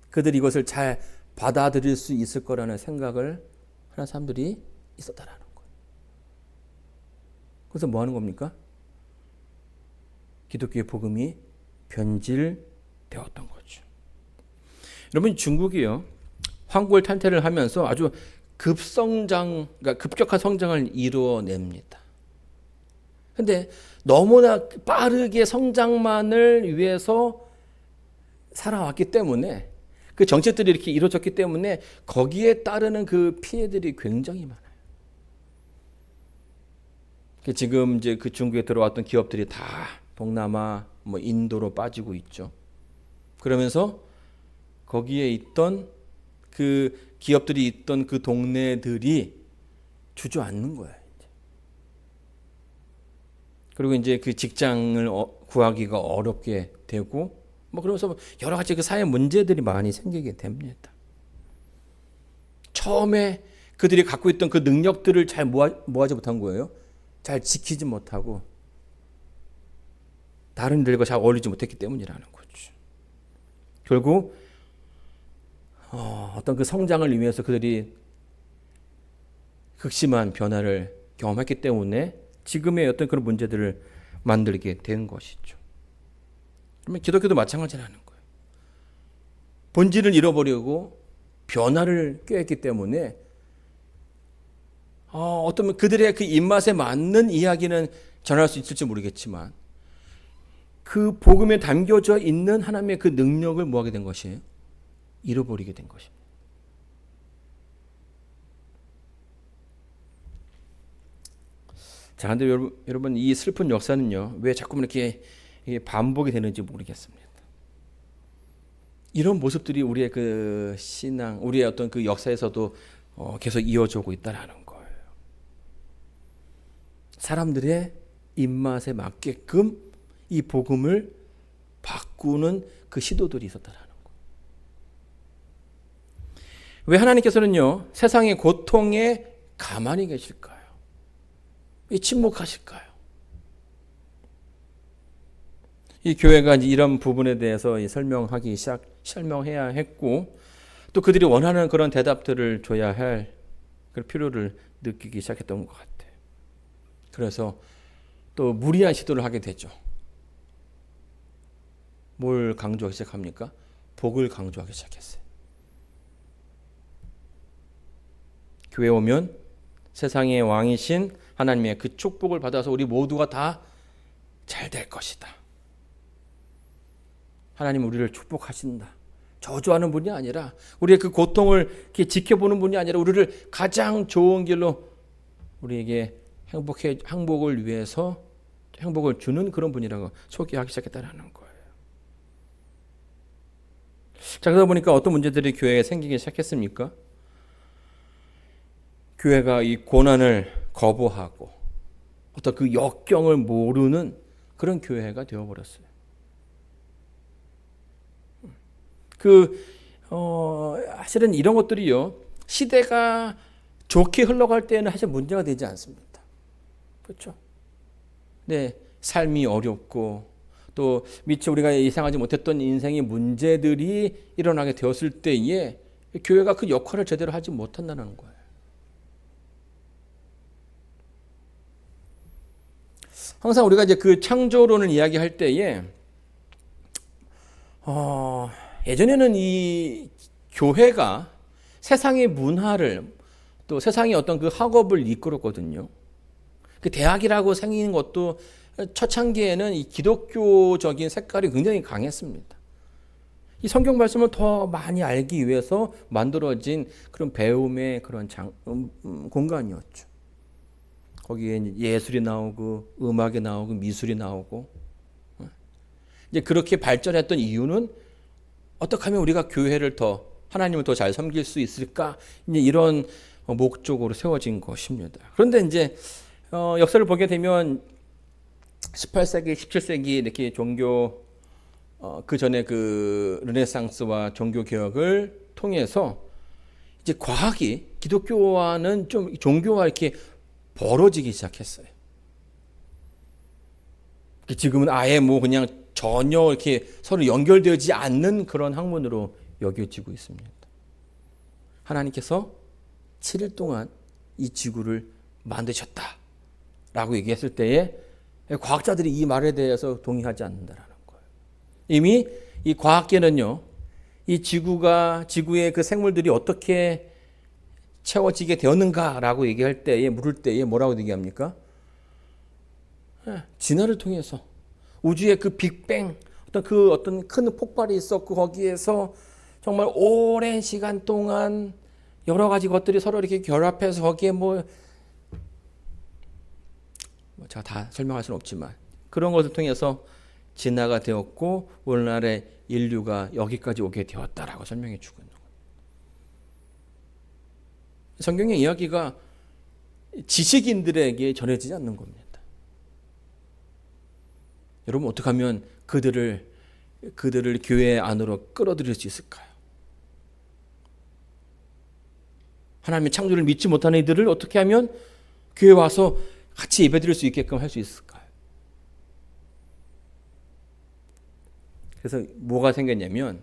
그들이 이것을 잘 받아들일 수 있을 거라는 생각을 하는 사람들이 있었다라는 거예요. 그래서 뭐 하는 겁니까? 기독교의 복음이 변질되었던 거죠. 여러분 중국이요. 황골 탈퇴를 하면서 아주 그러니까 급격한 성장을 이루어냅니다. 근데 너무나 빠르게 성장만을 위해서 살아왔기 때문에 그 정책들이 이렇게 이루어졌기 때문에 거기에 따르는 그 피해들이 굉장히 많아요. 지금 이제 그 중국에 들어왔던 기업들이 다 동남아, 뭐 인도로 빠지고 있죠. 그러면서 거기에 있던 그 기업들이 있던 그 동네들이 주저앉는 거예요. 그리고 이제 그 직장을 구하기가 어렵게 되고 뭐 그러면서 여러 가지 그 사회 문제들이 많이 생기게 됩니다. 처음에 그들이 갖고 있던 그 능력들을 잘 모아지 못한 거예요. 잘 지키지 못하고 다른 일과 잘 어울리지 못했기 때문이라는 거죠. 결국 어떤 그 성장을 위해서 그들이 극심한 변화를 경험했기 때문에 지금의 어떤 그런 문제들을 만들게 된 것이죠. 그러면 기독교도 마찬가지라는 거예요. 본질을 잃어버리고 변화를 꾀했기 때문에 어떤 그들의 그 입맛에 맞는 이야기는 전할 수 있을지 모르겠지만 그 복음에 담겨져 있는 하나님의 그 능력을 뭐하게 된 것이에요? 잃어버리게 된 것입니다. 자, 근데 여러분 이 슬픈 역사는요, 왜 자꾸 이렇게 반복이 되는지 모르겠습니다. 이런 모습들이 우리의 그 신앙, 우리의 어떤 그 역사에서도 계속 이어지고 있다라는 거예요. 사람들의 입맛에 맞게끔 이 복음을 바꾸는 그 시도들이 있었다라는 거예요. 왜 하나님께서는요, 세상의 고통에 가만히 계실까요? 왜 침묵하실까요? 이 교회가 이런 부분에 대해서 설명해야 했고, 또 그들이 원하는 그런 대답들을 줘야 할 그런 필요를 느끼기 시작했던 것 같아요. 그래서 또 무리한 시도를 하게 되죠. 뭘 강조하기 시작합니까? 복을 강조하기 시작했어요. 교회 오면 세상의 왕이신 하나님의 그 축복을 받아서 우리 모두가 다 잘 될 것이다. 하나님 우리를 축복하신다. 저주하는 분이 아니라 우리의 그 고통을 이렇게 지켜보는 분이 아니라 우리를 가장 좋은 길로 우리에게 행복을 위해서 행복을 주는 그런 분이라고 소개하기 시작했다는 거예요. 자, 그러다 보니까 어떤 문제들이 교회에 생기기 시작했습니까? 교회가 이 고난을 거부하고 어떤 그 역경을 모르는 그런 교회가 되어버렸어요. 사실은 이런 것들이요, 시대가 좋게 흘러갈 때는 사실 문제가 되지 않습니다. 그렇죠? 네, 삶이 어렵고 또 미처 우리가 예상하지 못했던 인생의 문제들이 일어나게 되었을 때에 교회가 그 역할을 제대로 하지 못한다는 거예요. 항상 우리가 이제 그 창조론을 이야기할 때에 예전에는 이 교회가 세상의 문화를 또 세상의 어떤 그 학업을 이끌었거든요. 그 대학이라고 생기는 것도 초창기에는 이 기독교적인 색깔이 굉장히 강했습니다. 이 성경 말씀을 더 많이 알기 위해서 만들어진 그런 배움의 그런 공간이었죠. 거기에 이제 예술이 나오고 음악이 나오고 미술이 나오고 이제 그렇게 발전했던 이유는 어떻게 하면 우리가 교회를 더 하나님을 더 잘 섬길 수 있을까? 이제 이런 목적으로 세워진 것입니다. 그런데 이제 역사를 보게 되면 18세기, 17세기 이렇게 종교 그 전에 그 르네상스와 종교 개혁을 통해서 이제 과학이 기독교와는 좀 종교와 이렇게 벌어지기 시작했어요. 지금은 아예 뭐 그냥 전혀 이렇게 서로 연결되지 않는 그런 학문으로 여겨지고 있습니다. 하나님께서 7일 동안 이 지구를 만드셨다라고 얘기했을 때에 과학자들이 이 말에 대해서 동의하지 않는다라는 거예요. 이미 이 과학계는요, 이 지구의 그 생물들이 어떻게 채워지게 되었는가라고 얘기할 때에, 물을 때에 뭐라고 얘기합니까? 진화를 통해서 우주의 그 빅뱅, 어떤 큰 폭발이 있었고 거기에서 정말 오랜 시간 동안 여러 가지 것들이 서로 이렇게 결합해서 거기에 제가 다 설명할 수는 없지만 그런 것을 통해서 진화가 되었고 오늘날의 인류가 여기까지 오게 되었다라고 설명해 주고 있는 거예요. 성경의 이야기가 지식인들에게 전해지지 않는 겁니다. 여러분 어떻게 하면 그들을 교회 안으로 끌어들일 수 있을까요? 하나님의 창조를 믿지 못하는 이들을 어떻게 하면 교회 와서 같이 예배드릴 수 있게끔 할 수 있을까요? 그래서 뭐가 생겼냐면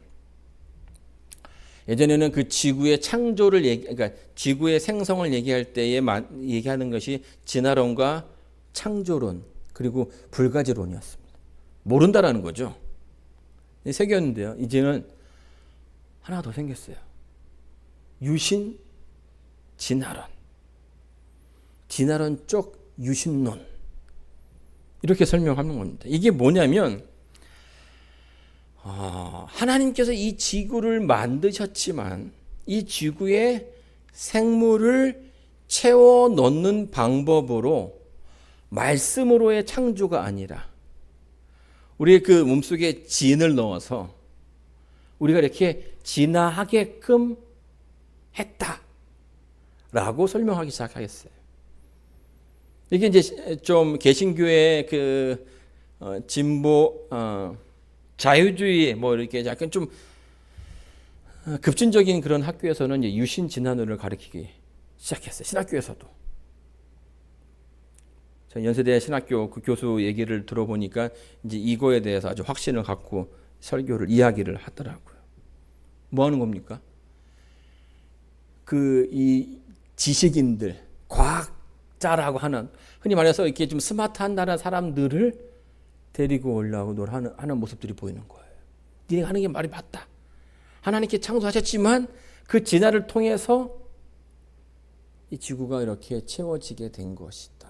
예전에는 그 지구의 창조를 그러니까 지구의 생성을 얘기할 때에 얘기하는 것이 진화론과 창조론 그리고 불가지론이었습니다. 모른다라는 거죠. 새겼는데요. 이제는 하나 더 생겼어요. 유신 진화론. 진화론적 유신론. 이렇게 설명하는 겁니다. 이게 뭐냐면 하나님께서 이 지구를 만드셨지만 이 지구에 생물을 채워 넣는 방법으로 말씀으로의 창조가 아니라 우리의 그 몸속에 진을 넣어서 우리가 이렇게 진화하게끔 했다라고 설명하기 시작하겠어요. 이게 이제 좀 개신교의 그 진보 자유주의 이렇게 약간 좀 급진적인 그런 학교에서는 이제 유신 진화론을 가르치기 시작했어요. 신학교에서도. 연세대 신학교 그 교수 얘기를 들어보니까 이제 이거에 대해서 아주 확신을 갖고 이야기를 하더라고요. 뭐 하는 겁니까? 이 지식인들, 과학자라고 하는, 흔히 말해서 이렇게 좀 스마트한 사람들을 데리고 올라오고 하는 모습들이 보이는 거예요. 네가 하는 게 말이 맞다. 하나님께 창조하셨지만 그 진화를 통해서 이 지구가 이렇게 채워지게 된 것이다.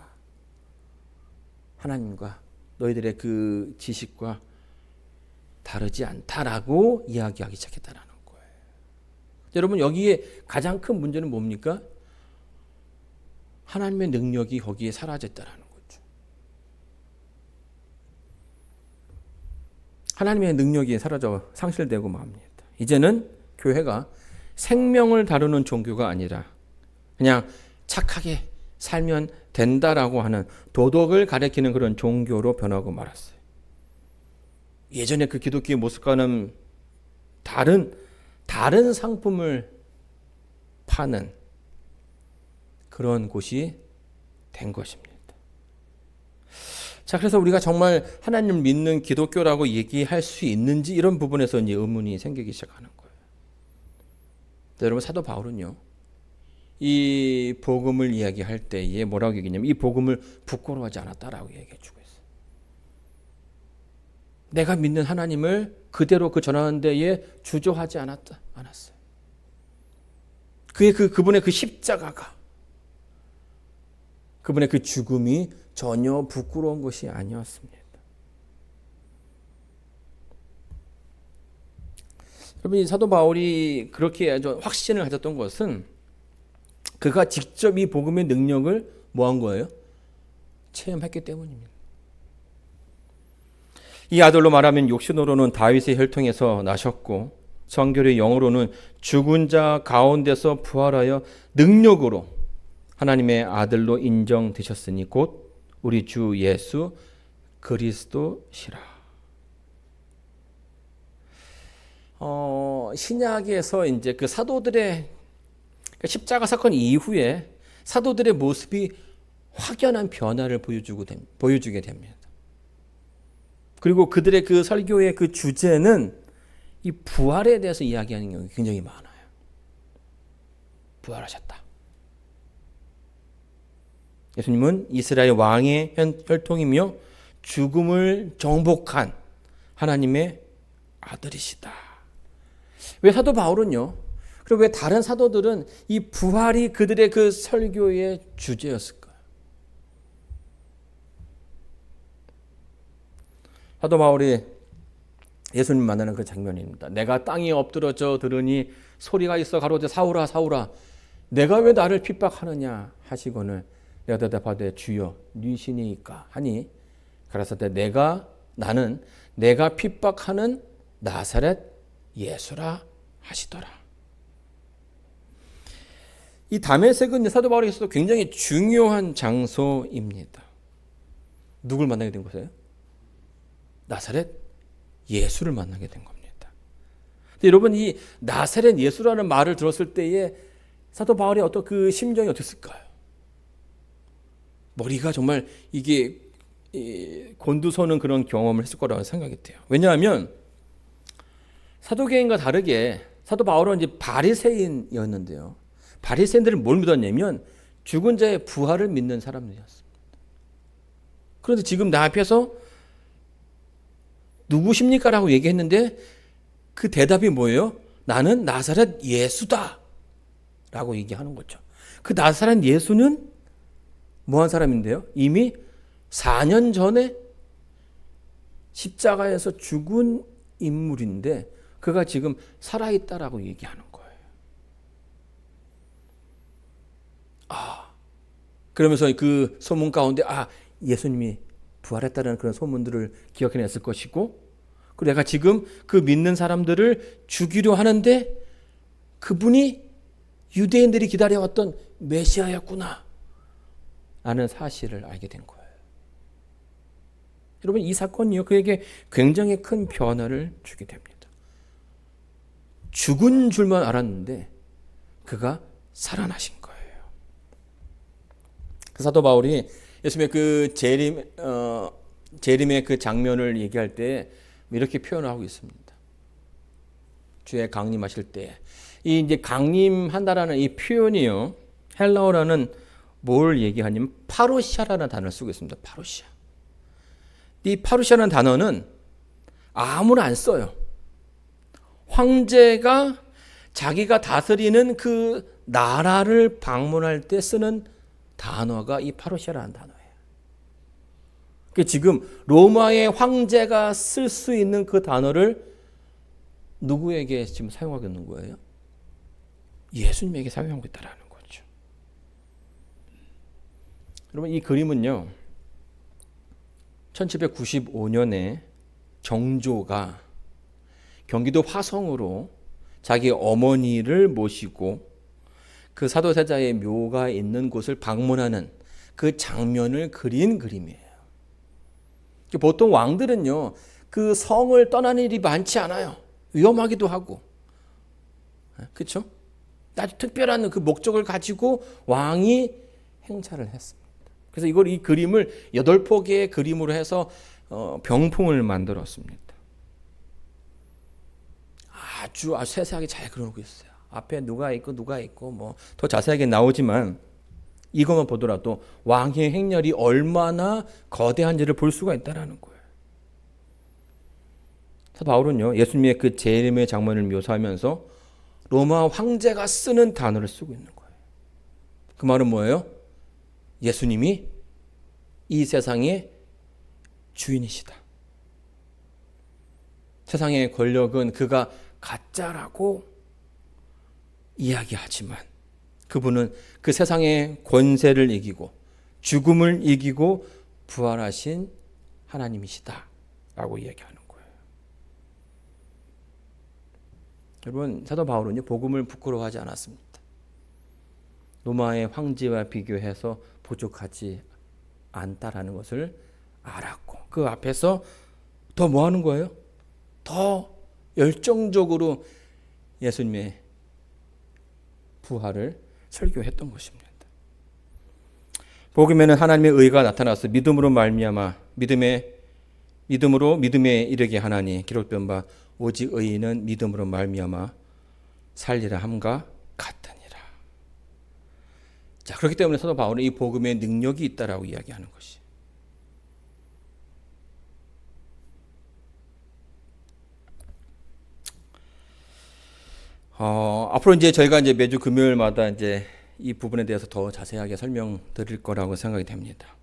하나님과 너희들의 그 지식과 다르지 않다라고 이야기하기 시작했다라는 거예요. 여러분 여기에 가장 큰 문제는 뭡니까? 하나님의 능력이 거기에 사라졌다라는 거죠. 하나님의 능력이 상실되고 맙니다. 이제는 교회가 생명을 다루는 종교가 아니라 그냥 착하게 살면 된다라고 하는 도덕을 가리키는 그런 종교로 변하고 말았어요. 예전에 그 기독교의 모습과는 다른 상품을 파는 그런 곳이 된 것입니다. 자, 그래서 우리가 정말 하나님을 믿는 기독교라고 얘기할 수 있는지 이런 부분에서 이제 의문이 생기기 시작하는 거예요. 여러분 사도 바울은요. 이 복음을 이야기할 때에 뭐라고 얘기냐면 이 복음을 부끄러워하지 않았다라고 얘기해 주고 있어요. 내가 믿는 하나님을 그대로 전하는 데에 주저하지 않았어요. 그분의 그 십자가가 그분의 그 죽음이 전혀 부끄러운 것이 아니었습니다. 여러분 이 사도 바울이 그렇게 아주 확신을 가졌던 것은 그가 직접 이 복음의 능력을 뭐 한 거예요? 체험했기 때문입니다. 이 아들로 말하면 육신으로는 다윗의 혈통에서 나셨고 성결의 영으로는 죽은 자 가운데서 부활하여 능력으로 하나님의 아들로 인정되셨으니 곧 우리 주 예수 그리스도시라. 신약에서 이제 그 사도들의 십자가 사건 이후에 사도들의 모습이 확연한 변화를 보여주게 됩니다. 그리고 그들의 그 설교의 그 주제는 이 부활에 대해서 이야기하는 경우가 굉장히 많아요. 부활하셨다. 예수님은 이스라엘 왕의 혈통이며 죽음을 정복한 하나님의 아들이시다. 왜 사도 바울은요? 그리고 왜 다른 사도들은 이 부활이 그들의 그 설교의 주제였을까요? 사도 바울이 예수님 만나는 그 장면입니다. 내가 땅에 엎드러져 들으니 소리가 있어 가로되 사울아 사울아 내가 왜 나를 핍박하느냐 하시거늘 내가 대답하되 주여 네 신이니까 하니 가라사대 나는 내가 핍박하는 나사렛 예수라 하시더라. 이 다메섹은 사도 바울에게서도 굉장히 중요한 장소입니다. 누굴 만나게 된 곳이에요? 나사렛 예수를 만나게 된 겁니다. 근데 여러분 이 나사렛 예수라는 말을 들었을 때에 사도 바울의 어떤 그 심정이 어땠을까요? 머리가 정말 이게 곤두서는 그런 경험을 했을 거라고 생각이 돼요. 왜냐하면 사도계인과 다르게 사도 바울은 이제 바리새인이었는데요. 바리새인들은 뭘 믿었냐면 죽은 자의 부활을 믿는 사람들이었습니다. 그런데 지금 나 앞에서 누구십니까? 라고 얘기했는데 그 대답이 뭐예요? 나는 나사렛 예수다 라고 얘기하는 거죠. 그 나사렛 예수는 뭐한 사람인데요? 이미 4년 전에 십자가에서 죽은 인물인데 그가 지금 살아있다라고 얘기하는 거예요. 그러면서 그 소문 가운데 예수님이 부활했다는 그런 소문들을 기억해냈을 것이고 그리고 내가 지금 그 믿는 사람들을 죽이려 하는데 그분이 유대인들이 기다려왔던 메시아였구나 라는 사실을 알게 된 거예요. 여러분 이 사건이요 그에게 굉장히 큰 변화를 주게 됩니다. 죽은 줄만 알았는데 그가 살아나신 거예요. 사도 바울이 예수님의 그 재림의 그 장면을 얘기할 때 이렇게 표현을 하고 있습니다. 주의 강림하실 때 이 이제 강림한다라는 이 표현이요 헬라어라는 뭘 얘기하냐면 파루시아라는 단어를 쓰고 있습니다. 파루시아. 이 파루시아라는 단어는 아무나 안 써요. 황제가 자기가 다스리는 그 나라를 방문할 때 쓰는 단어가 이 파루시아라는 단어예요. 지금 로마의 황제가 쓸 수 있는 그 단어를 누구에게 지금 사용하고 있는 거예요? 예수님에게 사용하고 있다는 거죠. 여러분 이 그림은요 1795년에 정조가 경기도 화성으로 자기 어머니를 모시고 그 사도세자의 묘가 있는 곳을 방문하는 그 장면을 그린 그림이에요. 보통 왕들은요, 그 성을 떠나는 일이 많지 않아요. 위험하기도 하고. 그렇죠? 아주 특별한 그 목적을 가지고 왕이 행차를 했습니다. 그래서 이 그림을 8폭의 그림으로 해서 병풍을 만들었습니다. 아주 세세하게 잘 그려놓고 있어요. 앞에 누가 있고 뭐 더 자세하게 나오지만 이것만 보더라도 왕의 행렬이 얼마나 거대한지를 볼 수가 있다라는 거예요. 바울은요 예수님의 그 재림의 장면을 묘사하면서 로마 황제가 쓰는 단어를 쓰고 있는 거예요. 그 말은 뭐예요? 예수님이 이 세상의 주인이시다. 세상의 권력은 그가 가짜라고 이야기하지만 그분은 그 세상의 권세를 이기고 죽음을 이기고 부활하신 하나님이시다라고 이야기하는 거예요. 여러분, 사도 바울은요, 복음을 부끄러워하지 않았습니다. 로마의 황제와 비교해서 부족하지 않다라는 것을 알았고, 그 앞에서 더 뭐 하는 거예요? 더 열정적으로 예수님의 부활을 설교했던 것입니다. 복음에는 하나님의 의가 나타나서 믿음으로 말미암아 믿음으로 믿음에 이르게 하나니 기록된 바 오직 의인은 믿음으로 말미암아 살리라 함과 같으니라. 자, 그렇기 때문에 사도 바울은 이 복음에 능력이 있다라고 이야기하는 것이. 앞으로 이제 저희가 이제 매주 금요일마다 이제 이 부분에 대해서 더 자세하게 설명드릴 거라고 생각이 됩니다.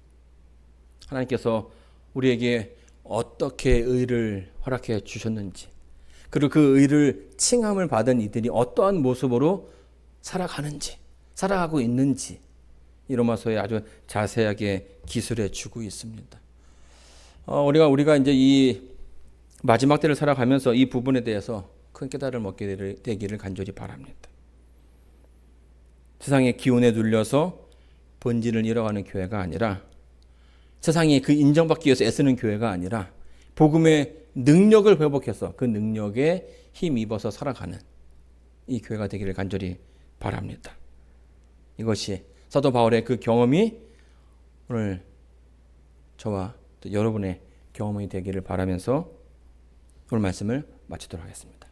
하나님께서 우리에게 어떻게 의를 허락해 주셨는지, 그리고 그 의를 칭함을 받은 이들이 어떠한 모습으로 살아가는지, 살아가고 있는지 이 로마서에 아주 자세하게 기술해 주고 있습니다. 우리가 이제 이 마지막 때를 살아가면서 이 부분에 대해서 큰 깨달음을 얻게 되기를 간절히 바랍니다. 세상의 기운에 눌려서 본질을 잃어가는 교회가 아니라, 세상이 그 인정받기 위해서 애쓰는 교회가 아니라, 복음의 능력을 회복해서 그 능력에 힘입어서 살아가는 이 교회가 되기를 간절히 바랍니다. 이것이 사도 바울의 그 경험이 오늘 저와 또 여러분의 경험이 되기를 바라면서 오늘 말씀을 마치도록 하겠습니다.